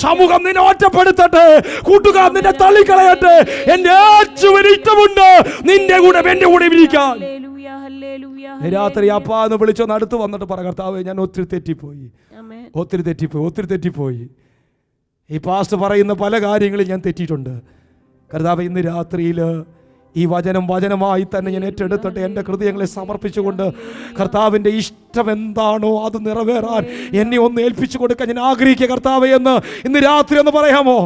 സമൂഹം നിന്നെ ഒറ്റപ്പെടുത്തട്ടെ, കൂട്ടുകാർ നിന്നെ തള്ളിക്കളയട്ടെ, എന്റെ യേശുവിന് ഇഷ്ടമുണ്ട് നിന്റെ കൂടെ എന്റെ കൂടെ ഇരിക്കാൻ. Hallelujah, hallelujah, രാത്രി അപ്പാ എന്ന് വിളിച്ചൊന്ന് അടുത്ത് വന്നിട്ട് പറ, കർത്താവേ ഞാൻ ഒത്തിരി തെറ്റിപ്പോയി, Amen. ഒത്തിരി തെറ്റിപ്പോയി. ഈ പാസ്റ്റർ പറയുന്ന പല കാര്യങ്ങളും ഞാൻ തെറ്റിയിട്ടുണ്ട്. കർത്താവേ ഇന്ന് രാത്രിയിൽ ഈ വചനമായി തന്നെ ഞാൻ ഏറ്റെടുത്തിട്ട് എൻ്റെ ഹൃദയങ്ങളെ സമർപ്പിച്ചുകൊണ്ട് കർത്താവിൻ്റെ ഇഷ്ടം എന്താണോ അത് നിറവേറാൻ എന്നെ ഒന്ന് ഏൽപ്പിച്ചു കൊടുക്കാൻ ഞാൻ ആഗ്രഹിക്കുക കർത്താവേ എന്ന് ഇന്ന് രാത്രി ഒന്ന് പറയാമോ?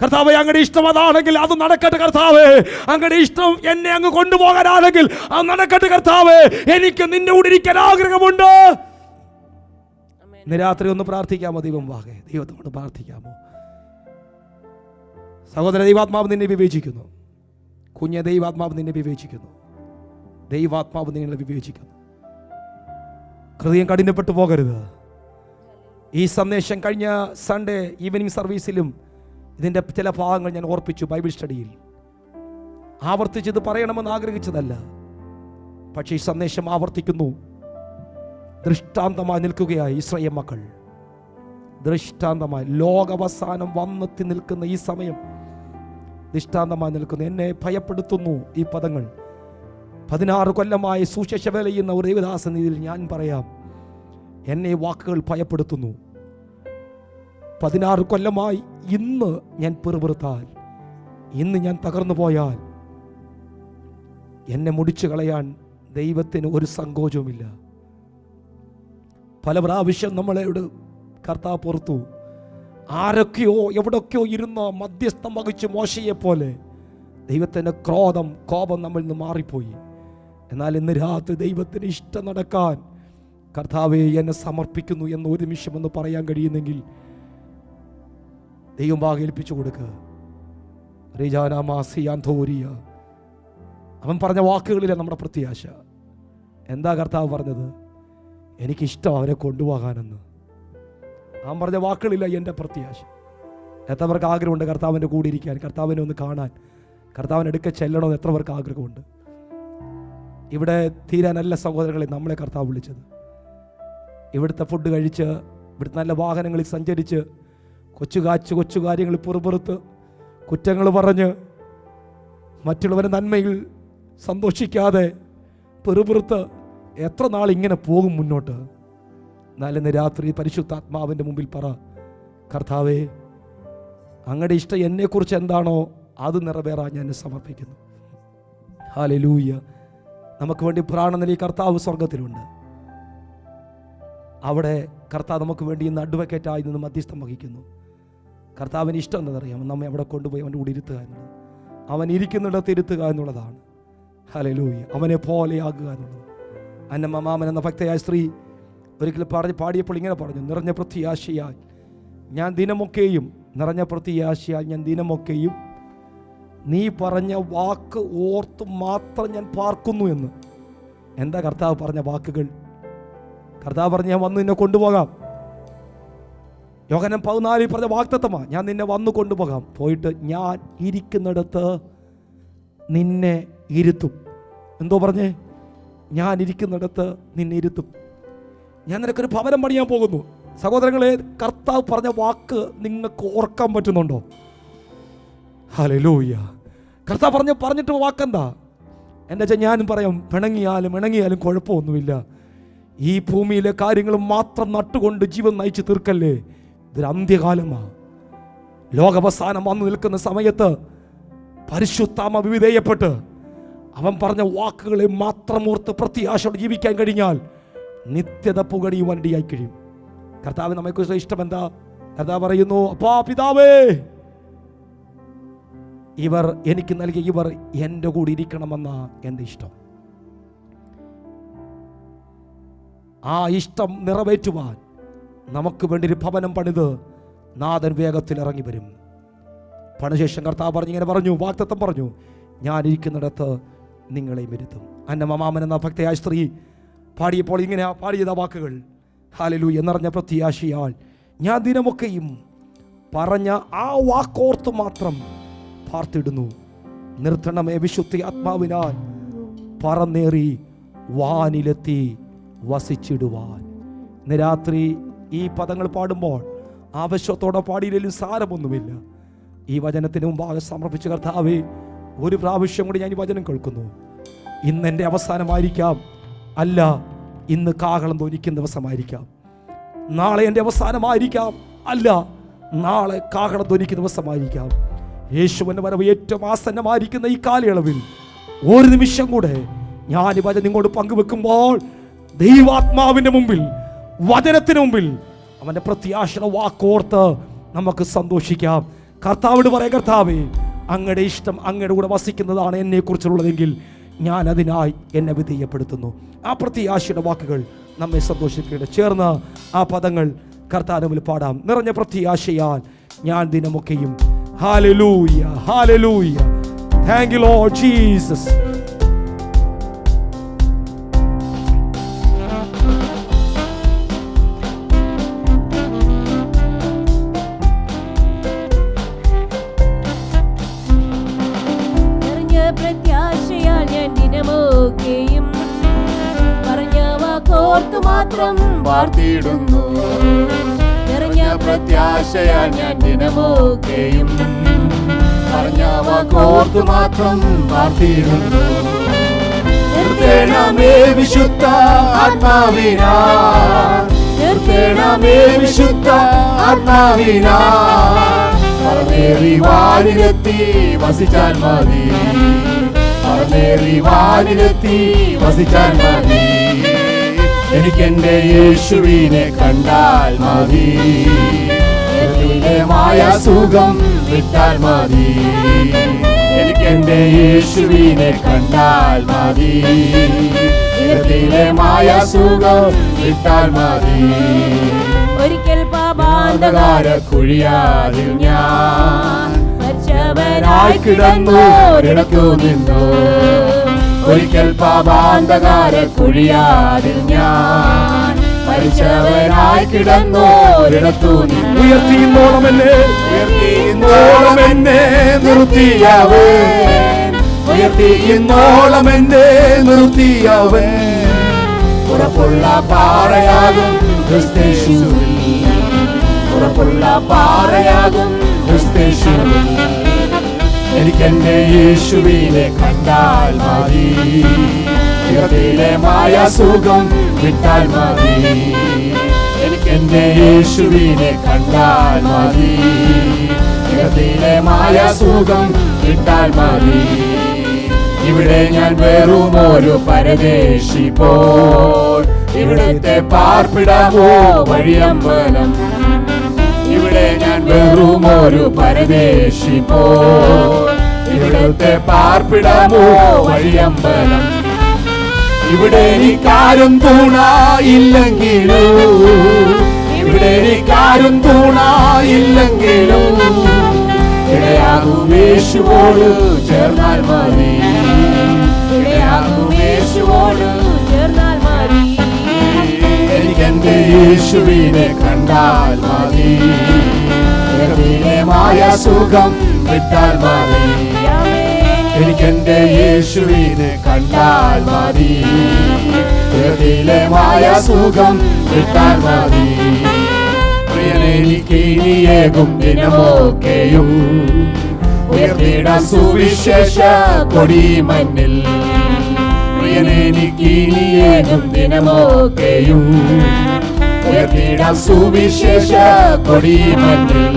കർത്താവേ, അങ്ങയുടെ ഇഷ്ടം അതാണെങ്കിൽ അത് നടക്കട്ടെ കർത്താവേ. അങ്ങയുടെ ഇഷ്ടം എന്നെ അങ്ങ് കൊണ്ടുപോകാനാണെങ്കിൽ അത് നടക്കട്ടെ കർത്താവേ. എനിക്ക് നിന്റെ കൂടെ ഇരിക്കാൻ ആഗ്രഹമുണ്ട്. ഇന്ന് രാത്രി ഒന്ന് പ്രാർത്ഥിക്കാമോ? ദൈവത്തോട് പ്രാർത്ഥിക്കാമോ? സഹോദര, ദൈവാത്മാവ് നിന്നെ വിവേചിക്കുന്നു. കുഞ്ഞെ, ദൈവാത്മാവ് നിന്നെ വിവേചിക്കുന്നു. ദൈവാത്മാവ് നിന്നെ വിവേചിക്കുന്നു. ഹൃദയം കഠിനപ്പെട്ടു പോകരുത്. ഈ സന്ദേശം കഴിഞ്ഞ സൺഡേ ഈവനിങ് സർവീസിലും ഇതിൻ്റെ ചില ഭാഗങ്ങൾ ഞാൻ ഓർപ്പിച്ചു. ബൈബിൾ സ്റ്റഡിയിൽ ആവർത്തിച്ചത് പറയണമെന്ന് ആഗ്രഹിച്ചതല്ല, പക്ഷേ ഈ സന്ദേശം ആവർത്തിക്കുന്നു. ദൃഷ്ടാന്തമായി നിൽക്കുകയായി ഇസ്രായേൽ മക്കൾ. ദൃഷ്ടാന്തമായി ലോകാവസാനം വന്നെത്തി നിൽക്കുന്ന ഈ സമയം ദൃഷ്ടാന്തമായി നിൽക്കുന്നു. എന്നെ ഭയപ്പെടുത്തുന്നു ഈ പദങ്ങൾ. 16 കൊല്ലമായി സുശേഷ വേല ചെയ്യുന്ന ഒരു ദേവദാസ രീതിയിൽ ഞാൻ പറയാം, എന്നെ വാക്കുകൾ ഭയപ്പെടുത്തുന്നു. 16 കൊല്ലമായി ഇന്ന് ഞാൻ പിറുപിറുത്താൽ, ഇന്ന് ഞാൻ തകർന്നു പോയാൽ എന്നെ മുടിച്ചു കളയാൻ ദൈവത്തിന് ഒരു സങ്കോചവുമില്ല. പല പ്രാവശ്യം നമ്മളോട് കർത്താവ് പുറത്തു. ആരൊക്കെയോ എവിടൊക്കെയോ ഇരുന്ന് മധ്യസ്ഥം വഹിച്ച് മോശയെ പോലെ ദൈവത്തിൻ്റെ കോപം നമ്മളിൽ നിന്ന് മാറിപ്പോയി. എന്നാൽ ഇന്ന് രാത്രി ദൈവത്തിന് ഇഷ്ടം നടക്കാൻ കർത്താവെ എന്നെ സമർപ്പിക്കുന്നു എന്ന് ഒരു നിമിഷം എന്ന് പറയാൻ കഴിയുന്നെങ്കിൽ ദൈവം ഏൽപ്പിച്ചു കൊടുക്കുക. അവൻ പറഞ്ഞ വാക്കുകളില്ല നമ്മുടെ പ്രത്യാശ. എന്താ കർത്താവ് പറഞ്ഞത്? എനിക്കിഷ്ടം അവരെ കൊണ്ടുപോകാനെന്ന്. അവൻ പറഞ്ഞ വാക്കുകളില്ല എൻ്റെ പ്രത്യാശ. എത്ര പേർക്ക് ആഗ്രഹമുണ്ട് കർത്താവിൻ്റെ കൂടെ ഇരിക്കാൻ, കർത്താവിനെ ഒന്ന് കാണാൻ, കർത്താവിന് അടുക്ക ചെല്ലണമെന്ന് എത്ര പേർക്ക് ആഗ്രഹമുണ്ട്? ഇവിടെ തീരാനല്ല സഹോദരങ്ങളെ നമ്മളെ കർത്താവ് വിളിച്ചത്. ഇവിടുത്തെ ഫുഡ് കഴിച്ച്, ഇവിടുത്തെ നല്ല വാഹനങ്ങളിൽ സഞ്ചരിച്ച്, കൊച്ചു കാര്യങ്ങളിൽ പുറപുറത്ത് കുറ്റങ്ങൾ പറഞ്ഞ്, മറ്റുള്ളവരെ നന്മയിൽ സന്തോഷിക്കാതെ പെറുപുറത്ത് എത്ര നാൾ ഇങ്ങനെ പോകും മുന്നോട്ട്? എന്നാൽ ഇന്ന് രാത്രി പരിശുദ്ധാത്മാവിൻ്റെ മുമ്പിൽ പറ, കർത്താവേ, അങ്ങയുടെ ഇഷ്ടം എന്നെക്കുറിച്ച് എന്താണോ അത് നിറവേറാൻ ഞാൻ സമർപ്പിക്കുന്നു. ഹല്ലേലൂയ. നമുക്ക് വേണ്ടി പ്രാണനിലി കർത്താവ് സ്വർഗത്തിലുണ്ട്. അവിടെ കർത്താവ് നമുക്ക് വേണ്ടി ഇന്ന് അഡ്വക്കേറ്റായി നിന്ന് മധ്യസ്ഥം വഹിക്കുന്നു. കർത്താവിന് ഇഷ്ടം എന്താണെന്നറിയാം? നമ്മെ അവിടെ കൊണ്ടുപോയി അവൻ്റെ കൂടെ ഇരുത്തുക എന്നുള്ളത്. അവൻ ഇരിക്കുന്നിടത്ത് ഇരുത്തുക എന്നുള്ളതാണ്. ഹല്ലേലൂയ. അവനെ പോലെയാകുക എന്നുള്ളത്. അന്നമ്മമാമൻ എന്ന ഭക്തയായ സ്ത്രീ ഒരിക്കലും പാടിയപ്പോൾ ഇങ്ങനെ പറഞ്ഞു, നിറഞ്ഞ പ്രത്യാശയാൽ ഞാൻ ദിനമൊക്കെയും, നിറഞ്ഞ പ്രത്യാശയാൽ ഞാൻ ദിനമൊക്കെയും നീ പറഞ്ഞ വാക്ക് ഓർത്ത് മാത്രം ഞാൻ പാർക്കുന്നു എന്ന്. എന്താ കർത്താവ് പറഞ്ഞ വാക്കുകൾ? കർത്താവ് പറഞ്ഞ് ഞാൻ വന്ന് നിന്നെ കൊണ്ടുപോകാം. യോഹന്നാൻ 14 പറഞ്ഞ വാഗ്ദത്തമാണ്, ഞാൻ നിന്നെ വന്നു കൊണ്ടുപോകാം. പോയിട്ട് ഞാൻ ഇരിക്കുന്നിടത്ത് നിന്നെ ഇരുത്തും. എന്തോ പറഞ്ഞേ? ഞാൻ ഇരിക്കുന്നിടത്ത് നിന്നെ ഇരുത്തും. ഞാൻ നിനക്കൊരു ഭവനം പണിയാൻ പോകുന്നു. സഹോദരങ്ങളെ, കർത്താവ് പറഞ്ഞ വാക്ക് നിങ്ങൾക്ക് ഓർക്കാൻ പറ്റുന്നുണ്ടോ? ഹല്ലേലൂയ. കർത്താവ് പറഞ്ഞിട്ട് വാക്കെന്താ? എൻ്റെ ഞാനും പറയാം, പിണങ്ങിയാലും കുഴപ്പമൊന്നുമില്ല. ഈ ഭൂമിയിലെ കാര്യങ്ങൾ മാത്രം നട്ടുകൊണ്ട് ജീവൻ നയിച്ച് തീർക്കല്ലേ. ഇതൊരു അന്ത്യകാലമാണ്. ലോകാവസാനം വന്നു നിൽക്കുന്ന സമയത്ത് പരിശുദ്ധാത്മ വിധേയപ്പെട്ട് അവൻ പറഞ്ഞ വാക്കുകളെ മാത്രം ഓർത്ത് പ്രത്യാശയോടെ ജീവിക്കാൻ കഴിഞ്ഞാൽ നിത്യത പുകടിയുവാൻ ഇടയായി കഴിയും. കർത്താവ് നമ്മെക്കുറിച്ച് ഇഷ്ടം എന്താ? കർത്താവ് പറയുന്നു, അപ്പാ പിതാവേ, എനിക്ക് നൽകിയ ഇവർ എൻ്റെ കൂടെ ഇരിക്കണമെന്ന എൻ്റെ ഇഷ്ടം. ആ ഇഷ്ടം നിറവേറ്റുവാൻ നമുക്ക് വേണ്ടി ഒരു ഭവനം പണിത് നാഥൻ വേഗത്തിൽ ഇറങ്ങി വരും. പണിശേഷം കർത്താവ് ഇങ്ങനെ പറഞ്ഞു, വാഗ്ദത്തം പറഞ്ഞു, ഞാൻ ഇരിക്കുന്നിടത്ത് നിങ്ങളെയും ഇരുത്തും. അന്നമ്മമാമൻ എന്ന ഭക്തയായ സ്ത്രീ പാടിയപ്പോൾ ഇങ്ങനെ പാടിയത വാക്കുകൾ, ഹല്ലേലൂയ. നിറഞ്ഞ പ്രത്യാശയാൽ ഞാൻ ദിനമൊക്കെയും പറഞ്ഞ ആ വാക്കോർത്ത് മാത്രം പാർത്തിടുന്നു. നിർത്തണമേ വിശുദ്ധ ആത്മാവിനാൽ പറന്നേറി വാനിലെത്തി വസിച്ചിടുവാൻ. ഇന്ന് രാത്രി ഈ പദങ്ങൾ പാടുമ്പോൾ ആവശ്യത്തോടെ പാടിയില്ലെങ്കിലും സാരമൊന്നുമില്ല. ഈ വചനത്തിന് മുമ്പാകെ സമർപ്പിച്ച കർത്താവേ, ഒരു പ്രാവശ്യം കൂടി ഞാൻ ഈ വചനം കേൾക്കുന്നു. ഇന്ന് എൻ്റെ അവസാനമായിരിക്കാം, അല്ല ഇന്ന് കാഹളം ധ്വനിക്കുന്ന ദിവസമായിരിക്കാം. നാളെ എൻ്റെ അവസാനമായിരിക്കാം, അല്ല നാളെ കാഹളം ധ്വനിക്കുന്ന ദിവസമായിരിക്കാം. യേശുവിൻ്റെ വരവ് ഏറ്റവും ആസന്നമായിരിക്കുന്ന ഈ കാലയളവിൽ ഒരു നിമിഷം കൂടെ ഞാൻ ഈ വചനം നിങ്ങളോട് പങ്കുവെക്കുമ്പോൾ ദൈവാത്മാവിന്റെ മുമ്പിൽ, വചനത്തിന് മുമ്പിൽ അവന്റെ പ്രത്യാശയുടെ വാക്കോർത്ത് നമുക്ക് സന്തോഷിക്കാം. കർത്താവിനോട് പറയാം, കർത്താവേ, അങ്ങയുടെ ഇഷ്ടം അങ്ങയുടെ കൂടെ വസിക്കുന്നതാണ് എന്നെ കുറിച്ചുള്ളതെങ്കിൽ ഞാൻ അതിനായി എന്നെ വിധേയപ്പെടുത്തുന്നു. ആ പ്രത്യാശയുടെ വാക്കുകൾ നമ്മെ സന്തോഷിപ്പിക്കട്ടെ. ചേർന്ന് ആ പദങ്ങൾ കർത്താവിന്റെ മുമ്പിൽ പാടാം. നിറഞ്ഞ പ്രത്യാശയാൽ ഞാൻ ദിനമൊക്കെയും. ഹല്ലേലൂയ, ഹല്ലേലൂയ. Thank you Lord Jesus. പ്രത്യാശയാൽ ഞാൻ ദിനമൊക്കെയും പറഞ്ഞ വാക്കോർത്തു മാത്രം വാർത്തിടുന്നു. നിറഞ്ഞ പ്രത്യാശയാൽ ഞാൻ ദിനമൊക്കെയും പറഞ്ഞ വാക്കോർത്തു മാത്രം വാർത്തിടുന്നു. നിർത്തേണമേ വിശുദ്ധ ആത്മാവിനാ, നിർത്തേണമേ വിശുദ്ധ ആത്മാവിനാ. പറന്നേറി വാനിലെത്തി വസിച്ചാൽ മതി, പറന്നേറി വാനിലെത്തി വസിച്ചാൽ മതി. എനിക്കെന്റെ യേശുവിനെ കണ്ടാൽ മതി, മായ സുഖം വിട്ടാൽ മതി. എനിക്കെന്റെ യേശുവിനെ കണ്ടാൽ മതി, മായ സുഖം വിട്ടാൽ മതി. ഒരിക്കൽ പാപാന്ധകാര കുഴിയാതിൽ ഞാൻ മരിച്ചവനായി കിടന്നോരിടത്തു നിന്നു. ഒരിക്കൽ പാപാന്ധകാര കുഴിയാതിൽ ഞാൻ മരിച്ചവനായി കിടന്നോരിടത്തു നിന്നു. ഉയർത്തിയിന്നോളം എന്നെ, ഉയർത്തിയിന്നോളം എന്നെ നിർത്തിയവൻ, ഉയർത്തിയിന്നോളം എന്നെ നിർത്തിയവൻ. ഉറപ്പുള്ള പാറയാകും ക്രിസ്തേശുവിൽ, ഉറപ്പുള്ള പാറയാകും ക്രിസ്തേശുവിൽ. എനിക്കെന്റെ യേശുവിനെ കണ്ടാൽ മതി, മായ സുഖം വിട്ടാൽ മതി. എനിക്കെന്റെ യേശുവിനെ കണ്ടാൽ മതി, മായ സുഖം വിട്ടാൽ മതി. ഇവിടെ ഞാൻ വെറുമൊരു പരദേശി പോൽ, ഇവിടത്തെ പാർപ്പിടമോ വഴിയമ്പലം. ഇവിടെ ഞാൻ വെറുമൊരു പരദേശി പോൽ, ഇവിടത്തെ പാർപ്പിടമോ വഴിയമ്പലം. ഇവിടെ എനിക്കാരും തൂണായില്ലെങ്കിലും, ഇവിടെ എനിക്കാരും തൂണായില്ലെങ്കിലും ഇടയാകും യേശുവോട് ചേർന്നാൽ മതി, ഇടയാകും യേശുവോട് ചേർന്നാൽ മതി. എനിക്കെന്റെ യേശുവിനെ കണ്ടാൽ മതി, മായ സുഖം വിട്ടാൽ മതി. എനിക്കെന്റെ യേശുവിനെ കണ്ടാൽ മതി, മായ സുഖം വിട്ടാൽ മതി. പ്രിയനെനിക്ക് ഇനിയേകും ദിനമൊക്കെയും ഉയർത്തിട സുവിശേഷ കൊടി മണ്ണിൽ. പ്രിയനെനിക്ക് ഇനിയേകും ദിനമൊക്കെയും ഉയർത്തിട സുവിശേഷ കൊടി മണ്ണിൽ.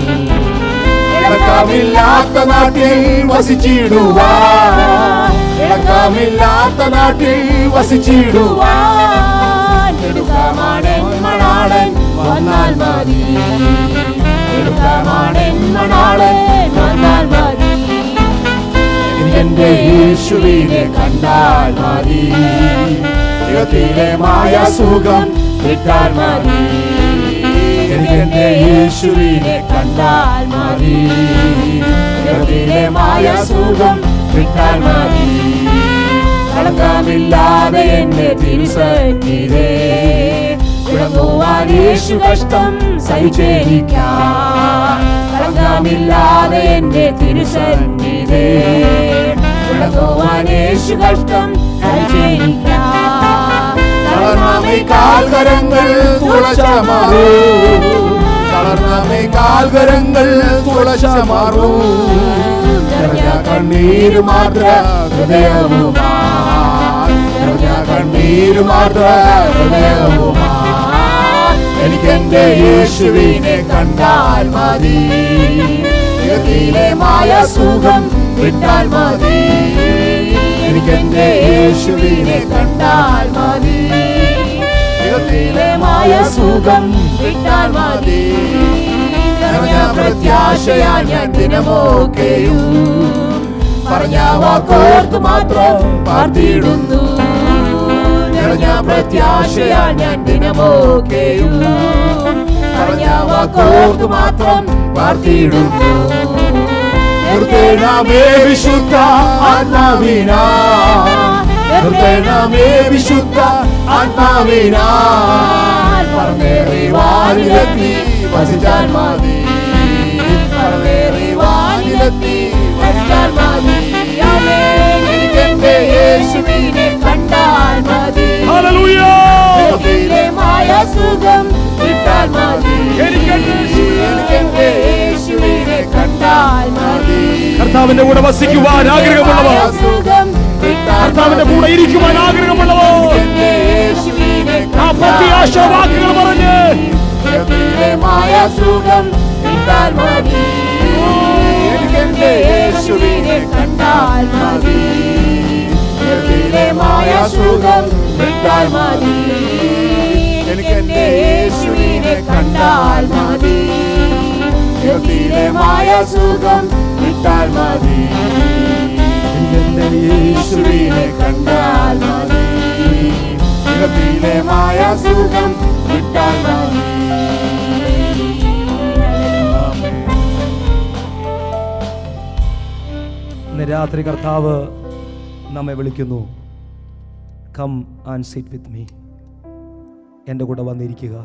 ഇളക്കമില്ലാത്ത നാട്ടിൽ വസിച്ചിടുവാൻ, ഇളക്കമില്ലാത്ത നാട്ടിൽ വസിച്ചിടുവാൻ. എടുക്കമാണൻ മണാളൻ വന്നാൽ മതി, എടുക്കമാണൻ മണാളൻ വന്നാൽ മതി. എനിക്കെന്റെ യേശുവിനെ കണ്ടാൽ മതി, മായ സുഖം വിട്ടാൽ മതി. എനിക്കെന്റെ യേശുവിനെ കണ്ടാൽ മതി, മായ സുഖം വിട്ടാൽ മതി. കളങ്കമില്ലാതെ എന്നെ തിരുസന്നിധേ വിളങ്ങുവാൻ യേശു കഷ്ടം സഹിച്ചേരിക്കാൻ. കളങ്കമില്ലാതെ എന്റെ തിരുസന്നിധേ വിളങ്ങുവാൻ യേശു കഷ്ടം സഹിച്ചേരിക്കാൻ. തളർന്നമേ കാൽകരങ്ങൾ തുളച്ചമാറൂ, തളർന്നമേ കാൽകരങ്ങൾ തുളച്ചമാറൂ. നിറഞ്ഞ കണ്ണീര് മാത്ര ഹൃദയവുമായി, നിറഞ്ഞ കണ്ണീര് മാത്ര ഹൃദയവുമായി. എനിക്കെന്റെ യേശുവിനെ കണ്ടാൽ മതി, മായ സുഖം വിട്ടാൽ മതി. യേശുവിനെ കണ്ടാൽ മതി, മായ സുഖം കിട്ടാൻ മതി. നിറഞ്ഞ പ്രത്യാശയാ ഞാൻ ദിനമൊക്കെയും പറഞ്ഞ വാക്കോർത്ത് മാത്രം പാർത്തിടുന്നു. നിറഞ്ഞ പ്രത്യാശയാ ഞാൻ ദിനമൊക്കെയും പറഞ്ഞ വാക്കോർത്ത് മാത്രം പാർത്തിടുന്നു. നിർത്തേണമേ വിശുദ്ധ ആത്മാവിനാ, നിർത്തേണമേ വിശുദ്ധ ആത്മാവിനാ, പറന്നേറിവാനിലെത്തി വസിച്ചാൽ മതി, പറന്നേറിവാനിലെത്തി വസിച്ചാൽ മതി. എനിക്കെന്റെ യേശുവിനെ കണ്ടാൽ മതി, മായ സുഖം കിട്ടാൽ മതി. എനിക്കെന്റെ യേശുവിനെ കണ്ടാൽ മതി. കർത്താവിന്റെ കൂടെ വസിക്കുവാൻ ആഗ്രഹമുള്ളവർ, കർത്താവിന്റെ കൂടെ ഇരിക്കുവാൻ ആഗ്രഹമുള്ളവർ ആ പ്രത്യാശാവാക്കുകൾ പറഞ്ഞ് മായ സുഖം കിട്ടാൽ മതി, എനിക്കെന്റെ യേശുവിനെ കണ്ടാൽ മതി. മായ സുഖം കിട്ടാൽ മതി, എനിക്കെന്റെ യേശുവിനെ കണ്ടാൽ മതി. മായ സുഖം കിട്ടാൽ മതി, എനിക്കെന്റെ യേശുവിനെ കണ്ടാൽ മതി. മായ സുഖം കിട്ടാൽ മതി. ഇന്ന് രാത്രി കർത്താവ് നമ്മെ വിളിക്കുന്നു, come and sit with me, എൻ്റെ കൂടെ വന്നിരിക്കുക.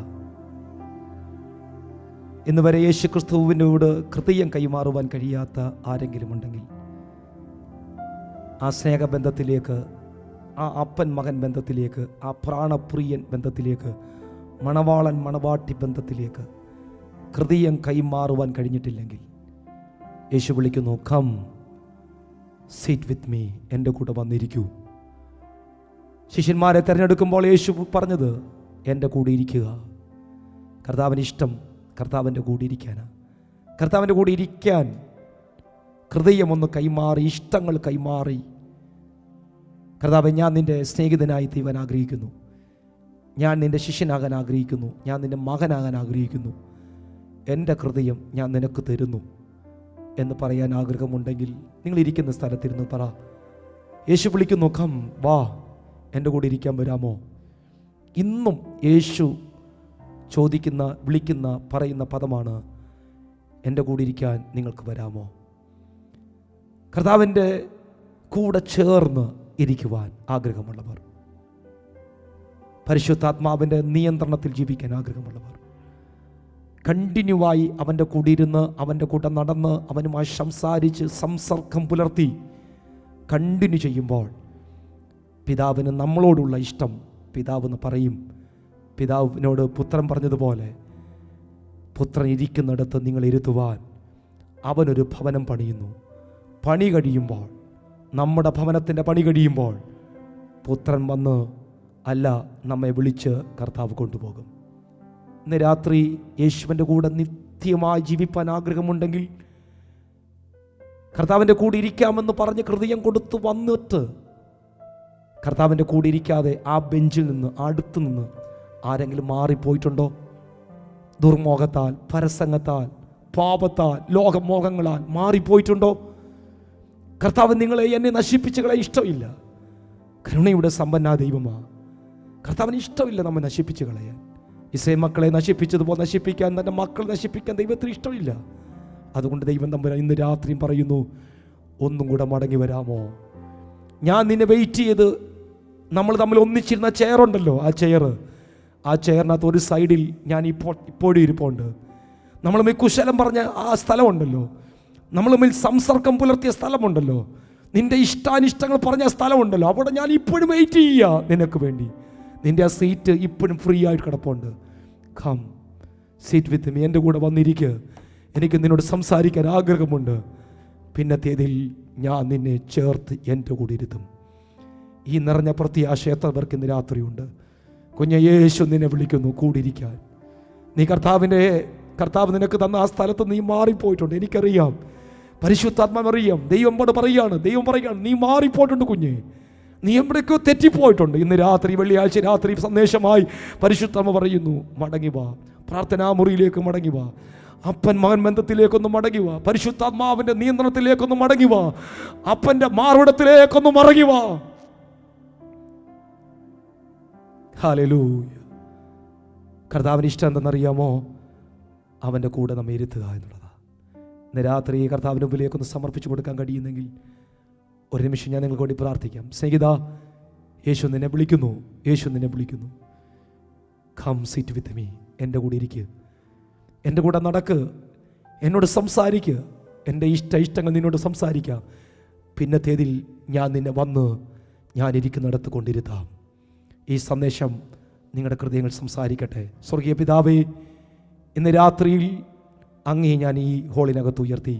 ഇന്ന് വരെ യേശു ക്രിസ്തുവിനോട് ഹൃദയം കൈമാറുവാൻ കഴിയാത്ത ആരെങ്കിലും ഉണ്ടെങ്കിൽ ആ സ്നേഹബന്ധത്തിലേക്ക്, ആ അപ്പൻ മകൻ ബന്ധത്തിലേക്ക്, ആ പ്രാണപ്രിയൻ ബന്ധത്തിലേക്ക്, മണവാളൻ മണവാട്ടി ബന്ധത്തിലേക്ക് ഹൃദയം കൈമാറുവാൻ കഴിഞ്ഞിട്ടില്ലെങ്കിൽ യേശു വിളിക്കുന്നു, കം സിറ്റ് വിത്ത് മീ, എൻ്റെ കൂടെ വന്നിരിക്കൂ. ശിഷ്യന്മാരെ തിരഞ്ഞെടുക്കുമ്പോൾ യേശു പറഞ്ഞത് എൻ്റെ കൂടെ ഇരിക്കുക. കർത്താവിന് ഇഷ്ടം കർത്താവിൻ്റെ കൂടെ ഇരിക്കാനാണ്. കർത്താവിൻ്റെ കൂടെ ഇരിക്കാൻ ഹൃദയമൊന്ന് കൈമാറി, ഇഷ്ടങ്ങൾ കൈമാറി, കർത്താവെ ഞാൻ നിൻ്റെ സ്നേഹിതനായി തീരാൻ ആഗ്രഹിക്കുന്നു, ഞാൻ നിൻ്റെ ശിഷ്യനാകാൻ ആഗ്രഹിക്കുന്നു, ഞാൻ നിൻ്റെ മകനാകാൻ ആഗ്രഹിക്കുന്നു, എൻ്റെ ഹൃദയം ഞാൻ നിനക്ക് തരുന്നു എന്ന് പറയാൻ ആഗ്രഹമുണ്ടെങ്കിൽ നിങ്ങളിരിക്കുന്ന സ്ഥലത്തിരുന്ന് പറ, യേശു വിളിക്കുന്നു, കം വാ, എൻ്റെ കൂടെ ഇരിക്കാൻ വരാമോ? ഇന്നും യേശു ചോദിക്കുന്ന, വിളിക്കുന്ന, പറയുന്ന പദമാണ്, എൻ്റെ കൂടെ ഇരിക്കാൻ നിങ്ങൾക്ക് വരാമോ? കർത്താവിൻ്റെ കൂടെ ചേർന്ന് ഇരിക്കുവാൻ ആഗ്രഹമുള്ളവർ, പരിശുദ്ധാത്മാവിൻ്റെ നിയന്ത്രണത്തിൽ ജീവിക്കാൻ ആഗ്രഹമുള്ളവർ, കണ്ടിന്യൂവായി അവൻ്റെ കൂടെ ഇരുന്ന്, അവൻ്റെ കൂടെ നടന്ന്, അവനുമായി സംസാരിച്ച് സംസർഗം പുലർത്തി കണ്ടിന്യൂ ചെയ്യുമ്പോൾ പിതാവിന് നമ്മളോടുള്ള ഇഷ്ടം പിതാവെന്ന് പറയും. പിതാവിനോട് പുത്രൻ പറഞ്ഞതുപോലെ, പുത്രൻ ഇരിക്കുന്നിടത്ത് നിങ്ങൾ ഇരുത്തുവാൻ അവനൊരു ഭവനം പണിയുന്നു. പണി കഴിയുമ്പോൾ, നമ്മുടെ ഭവനത്തിൻ്റെ പണി കഴിയുമ്പോൾ പുത്രൻ വന്ന് അല്ല നമ്മെ വിളിച്ച് കർത്താവ് കൊണ്ടുപോകും. ഇന്ന് രാത്രി യേശുവിൻ്റെ കൂടെ നിത്യമായി ജീവിപ്പാൻ ആഗ്രഹമുണ്ടെങ്കിൽ, കർത്താവിൻ്റെ കൂടെ ഇരിക്കാമെന്ന് പറഞ്ഞ് ഹൃദയം കൊടുത്ത് വന്നിട്ട് കർത്താവിൻ്റെ കൂടെ ഇരിക്കാതെ ആ ബെഞ്ചിൽ നിന്ന്, അടുത്ത് നിന്ന് ആരെങ്കിലും മാറിപ്പോയിട്ടുണ്ടോ? ദുർമോഹത്താൽ, പരസംഗത്താൽ, പാപത്താൽ, ലോകമോഹങ്ങളാൽ മാറിപ്പോയിട്ടുണ്ടോ? കർത്താവ് നിങ്ങളെ, എന്നെ നശിപ്പിച്ചുകളെ ഇഷ്ടമില്ല. കരുണയുടെ സമ്പന്ന ദൈവമാണ്. കർത്താവിന് ഇഷ്ടമില്ല നമ്മെ നശിപ്പിച്ചു കളയാൻ. ഇസ്രായേൽ മക്കളെ നശിപ്പിച്ചതുപോലെ നശിപ്പിക്കാൻ, തൻ്റെ മക്കളെ നശിപ്പിക്കാൻ ദൈവത്തിന് ഇഷ്ടമില്ല. അതുകൊണ്ട് ദൈവം തമ്പുരാൻ ഇന്ന് രാത്രിയും പറയുന്നു, ഒന്നും കൂടെ മടങ്ങി വരാമോ? ഞാൻ നിന്നെ വെയിറ്റ് ചെയ്ത്, നമ്മൾ തമ്മിൽ ഒന്നിച്ചിരുന്ന ചെയറുണ്ടല്ലോ, ആ ചെയറിനകത്ത് ഒരു സൈഡിൽ ഞാൻ ഇപ്പോഴും ഇരിപ്പുണ്ട്. നമ്മൾ തമ്മിൽ കുശലം പറഞ്ഞ ആ സ്ഥലമുണ്ടല്ലോ, നമ്മൾ തമ്മിൽ സംസർഗം പുലർത്തിയ സ്ഥലമുണ്ടല്ലോ, നിൻ്റെ ഇഷ്ടാനിഷ്ടങ്ങൾ പറഞ്ഞ സ്ഥലമുണ്ടല്ലോ, അവിടെ ഞാൻ ഇപ്പോഴും വെയിറ്റ് ചെയ്യുക നിനക്ക് വേണ്ടി. നിൻ്റെ ആ സീറ്റ് ഇപ്പോഴും ഫ്രീ ആയിട്ട് കിടപ്പുണ്ട്. കം സീറ്റ് വിത്ത് മീ, എൻ്റെ കൂടെ വന്നിരിക്കുക. എനിക്ക് നിന്നോട് സംസാരിക്കാൻ ആഗ്രഹമുണ്ട്. പിന്നത്തേതിൽ ഞാൻ നിന്നെ ചേർത്ത് എൻ്റെ കൂടെ ഇരുത്തും. ഈ നിറഞ്ഞ പ്രത്യാശ എത്ര പേർക്ക് ഇന്ന് രാത്രിയുണ്ട്? കുഞ്ഞ യേശു നിന്നെ വിളിക്കുന്നു കൂടിയിരിക്കാൻ. നീ കർത്താവ് നിനക്ക് തന്ന ആ സ്ഥലത്ത് നീ മാറിപ്പോയിട്ടുണ്ട്. എനിക്കറിയാം, പരിശുദ്ധാത്മാവ് അറിയാം. ദൈവം പറയുകയാണ് നീ മാറിപ്പോയിട്ടുണ്ട് കുഞ്ഞെ. നീ എവിടേക്കോ തെറ്റിപ്പോയിട്ടുണ്ട്. ഇന്ന് രാത്രി, വെള്ളിയാഴ്ച രാത്രി സന്ദേശമായി പരിശുദ്ധമ്മ പറയുന്നു, മടങ്ങി വാ, പ്രാർത്ഥനാ മുറിയിലേക്ക് മടങ്ങി വാ, അപ്പൻ മകൻ ബന്ധത്തിലേക്കൊന്ന് മടങ്ങി വാ, പരിശുദ്ധാത്മാവിൻ്റെ നിയന്ത്രണത്തിലേക്കൊന്ന് മടങ്ങി വാ, അപ്പൻ്റെ മാർവിടത്തിലേക്കൊന്ന് മടങ്ങി വാ. ഹല്ലേലൂയ. കർത്താവിന് ഇഷ്ടം എന്തെന്നറിയാമോ? അവൻ്റെ കൂടെ നമ്മെ ഇരുത്തുക എന്നുള്ളതാണ്. ഇന്ന് രാത്രി കർത്താവിന് മുമ്പിലേക്കൊന്ന് സമർപ്പിച്ചു കൊടുക്കാൻ കഴിയുന്നെങ്കിൽ ഒരു നിമിഷം ഞാൻ നിങ്ങൾക്ക് വേണ്ടി പ്രാർത്ഥിക്കാം. സ്നേഹിതാ, യേശു നിന്നെ വിളിക്കുന്നു, യേശു നിന്നെ വിളിക്കുന്നു. കം സിറ്റ് വിത്ത് മീ, എൻ്റെ കൂടെ ഇരിക്കുക, എൻ്റെ കൂടെ നടക്ക്, എന്നോട് സംസാരിക്കുക, എൻ്റെ ഇഷ്ടങ്ങൾ നിന്നോട് സംസാരിക്കാം. പിന്നത്തേതിൽ ഞാൻ നിന്നെ വന്ന് ഞാനിരിക്കുന്നിടത്ത് കൊണ്ടിരുത്താം. ഈ സന്ദേശം നിങ്ങളുടെ ഹൃദയങ്ങൾ സംസാരിക്കട്ടെ. സ്വർഗീയ പിതാവേ, ഇന്ന് രാത്രിയിൽ അങ്ങേ ഞാൻ ഈ ഹോളിനകത്ത് ഉയർത്തി.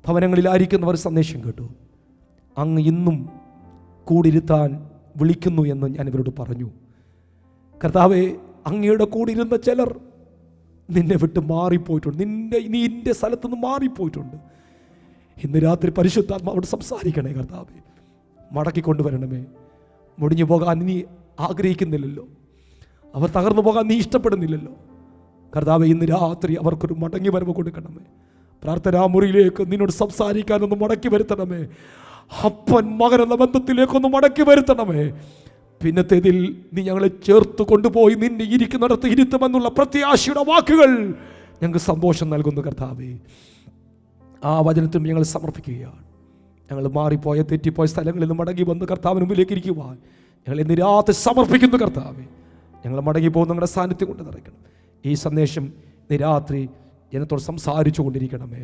ഭവനങ്ങളിലായിരിക്കുന്നവർ സന്ദേശം കേട്ടു. അങ്ങ് ഇന്നും കൂടിരുത്താൻ വിളിക്കുന്നു എന്ന് ഞാൻ ഇവരോട് പറഞ്ഞു. കർത്താവേ, അങ്ങയുടെ കൂടിയിരുന്ന ചിലർ നിന്നെ വിട്ട് മാറിപ്പോയിട്ടുണ്ട്, നിന്റെ സ്ഥലത്തുനിന്ന് മാറിപ്പോയിട്ടുണ്ട്. ഇന്ന് രാത്രി പരിശുദ്ധാത്മാവോട് സംസാരിക്കണേ കർത്താവേ. മടക്കിക്കൊണ്ടുവരണമേ. മുടിഞ്ഞു പോകാൻ നീ ആഗ്രഹിക്കുന്നില്ലല്ലോ, അവർ തകർന്നു പോകാൻ നീ ഇഷ്ടപ്പെടുന്നില്ലല്ലോ. കർത്താവേ, ഇന്ന് രാത്രി അവർക്കൊരു മടങ്ങി വരവ് കൊടുക്കണമേ. പ്രാർത്ഥനാ മുറിയിലേക്ക് നിന്നോട് സംസാരിക്കാനൊന്ന് മടക്കി വരുത്തണമേ. അപ്പൻ മകൻ എന്ന ബന്ധത്തിലേക്കൊന്ന് മടക്കി വരുത്തണമേ. പിന്നത്തേതിൽ നീ ഞങ്ങളെ ചേർത്ത് കൊണ്ടുപോയി നിന്നെ ഇരിക്കുന്നിടത്ത് ഇരുത്തുമെന്നുള്ള പ്രത്യാശയുടെ വാക്കുകൾ ഞങ്ങൾക്ക് സന്തോഷം നൽകുന്നു കർത്താവേ. ആ വചനത്തിനും ഞങ്ങൾ സമർപ്പിക്കുകയാണ്. ഞങ്ങൾ മാറിപ്പോയ തെറ്റിപ്പോയ സ്ഥലങ്ങളിൽ നിന്ന് മടങ്ങി വന്ന് കർത്താവിന് മുമ്പിലേക്ക് ഇരിക്കുവാൻ ഞങ്ങൾ ഇന്ന് രാത്രി സമർപ്പിക്കുന്നു കർത്താവേ. ഞങ്ങൾ മടങ്ങി പോകുന്ന നിങ്ങളുടെ സാന്നിധ്യം കൊണ്ട് നിറയ്ക്കണം. ഈ സന്ദേശം ഇന്ന് രാത്രി ജനത്തോട് സംസാരിച്ചു കൊണ്ടിരിക്കണമേ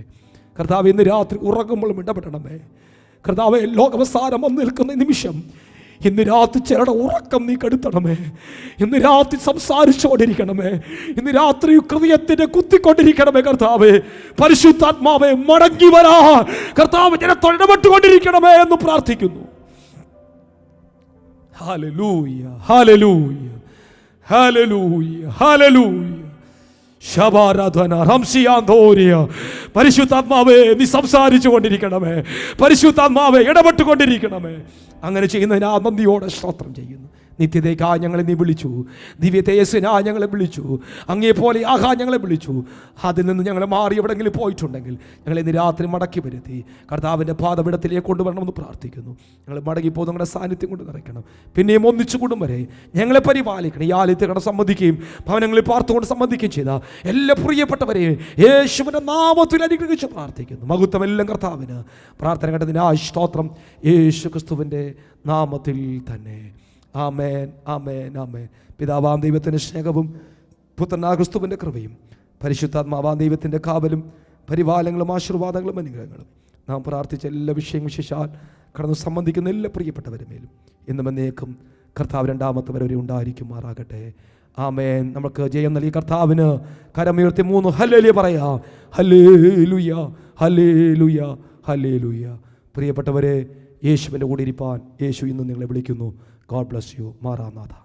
കർത്താവ്. ഇന്ന് രാത്രി ഉറങ്ങുമ്പോഴും ഇടപെടണമേ കർത്താവേ. ലോകവസാനം വന്ന് നിൽക്കുന്ന നിമിഷം ഇന്ന് രാത്രി ചിലരുടെ ഉറക്കം നീ കെടുത്തണമേ. ഇന്ന് രാത്രി സംസാരിച്ചുകൊണ്ടിരിക്കണമേ. ഇന്ന് രാത്രി ഹൃദയത്തിനെ കുത്തിക്കൊണ്ടിരിക്കണമേ കർത്താവേ. പരിശുദ്ധാത്മാവേ, മടങ്ങി വരാ കർത്താവ്, ജനത്തോട് ഇടപെട്ടുകൊണ്ടിരിക്കണമേ എന്ന് പ്രാർത്ഥിക്കുന്നു. ഹല്ലേലൂയ, ഹല്ലേലൂയ, ഹല്ലേലൂയ, ഹല്ലേലൂയ. ശബാരാധന റംസിയാന്തോരിയ. പരിശുദ്ധാത്മാവേ, നീ സംസാരിച്ചു കൊണ്ടിരിക്കണമേ. പരിശുദ്ധാത്മാവേ, ഇടപെട്ടുകൊണ്ടിരിക്കണമേ. അങ്ങനെ ചെയ്യുന്നതിന് ആ നന്ദിയോടെ സ്തോത്രം ചെയ്യുന്നു. നിത്യതയ്ക്കായി ഞങ്ങളെ നീ വിളിച്ചു, ദിവ്യ തേജസ്സിനായി ഞങ്ങളെ വിളിച്ചു, അങ്ങേപോലെ ആകാൻ ഞങ്ങളെ വിളിച്ചു. അതിൽ നിന്ന് ഞങ്ങളെ മാറി എവിടെയെങ്കിലും പോയിട്ടുണ്ടെങ്കിൽ ഞങ്ങളെ ഇന്ന് രാത്രി മടക്കി വരുത്തി കർത്താവിൻ്റെ പാദപീഠത്തിലേക്ക് കൊണ്ടുവരണമെന്ന് പ്രാർത്ഥിക്കുന്നു. ഞങ്ങൾ മടങ്ങിപ്പോ നിങ്ങളുടെ സാന്നിധ്യം കൊണ്ട് നിറയ്ക്കണം. പിന്നെയും ഒന്നിച്ചു കൂടും വരെ ഞങ്ങളെ പരിപാലിക്കണം. ഈ ആലയത്തിൽ കട സംബന്ധിക്കുകയും ഭവനങ്ങളിൽ പാർത്തുകൊണ്ട് സംബന്ധിക്കുകയും ചെയ്ത എല്ലാ പ്രിയപ്പെട്ടവരെയും യേശുവിൻ്റെ നാമത്തിൽ അനുഗ്രഹിച്ച് പ്രാർത്ഥിക്കുന്നു. മഹത്വമെല്ലാം കർത്താവിന്. പ്രാർത്ഥന കേട്ടതിനായി സ്തോത്രം, യേശു ക്രിസ്തുവിൻ്റെ നാമത്തിൽ തന്നെ. ആമേൻ, ആമേൻ, ആമേൻ. പിതാവാം ദൈവത്തിൻ്റെ സ്നേഹവും പുത്രനായ ക്രിസ്തുവിൻ്റെ കൃപയും പരിശുദ്ധാത്മാവാം ദൈവത്തിൻ്റെ കാവലും പരിപാലനങ്ങളും ആശീർവാദങ്ങളും അനുഗ്രഹങ്ങളും നാം പ്രാർത്ഥിച്ച എല്ലാ വിഷയങ്ങളും വിശേഷാൽ കടന്നു സംബന്ധിക്കുന്ന എല്ലാ പ്രിയപ്പെട്ടവരുമേലും എന്നും എന്നേക്കും കർത്താവ് രണ്ടാമത്തെ വരെ ഉണ്ടായിരിക്കുമാറാകട്ടെ. ആമേൻ. നമുക്ക് ജയം നൽകി കർത്താവിന് കരമുയർത്തി 3 ഹല്ലേലൂയ പറയാം. ഹല്ലേലൂയ, ഹല്ലേലൂയ, ഹല്ലേലൂയ. പ്രിയപ്പെട്ടവരെ, യേശുവിൻ്റെ കൂടെ ഇരിപ്പാൻ യേശു ഇന്ന് നിങ്ങളെ വിളിക്കുന്നു. God bless you. Maranatha.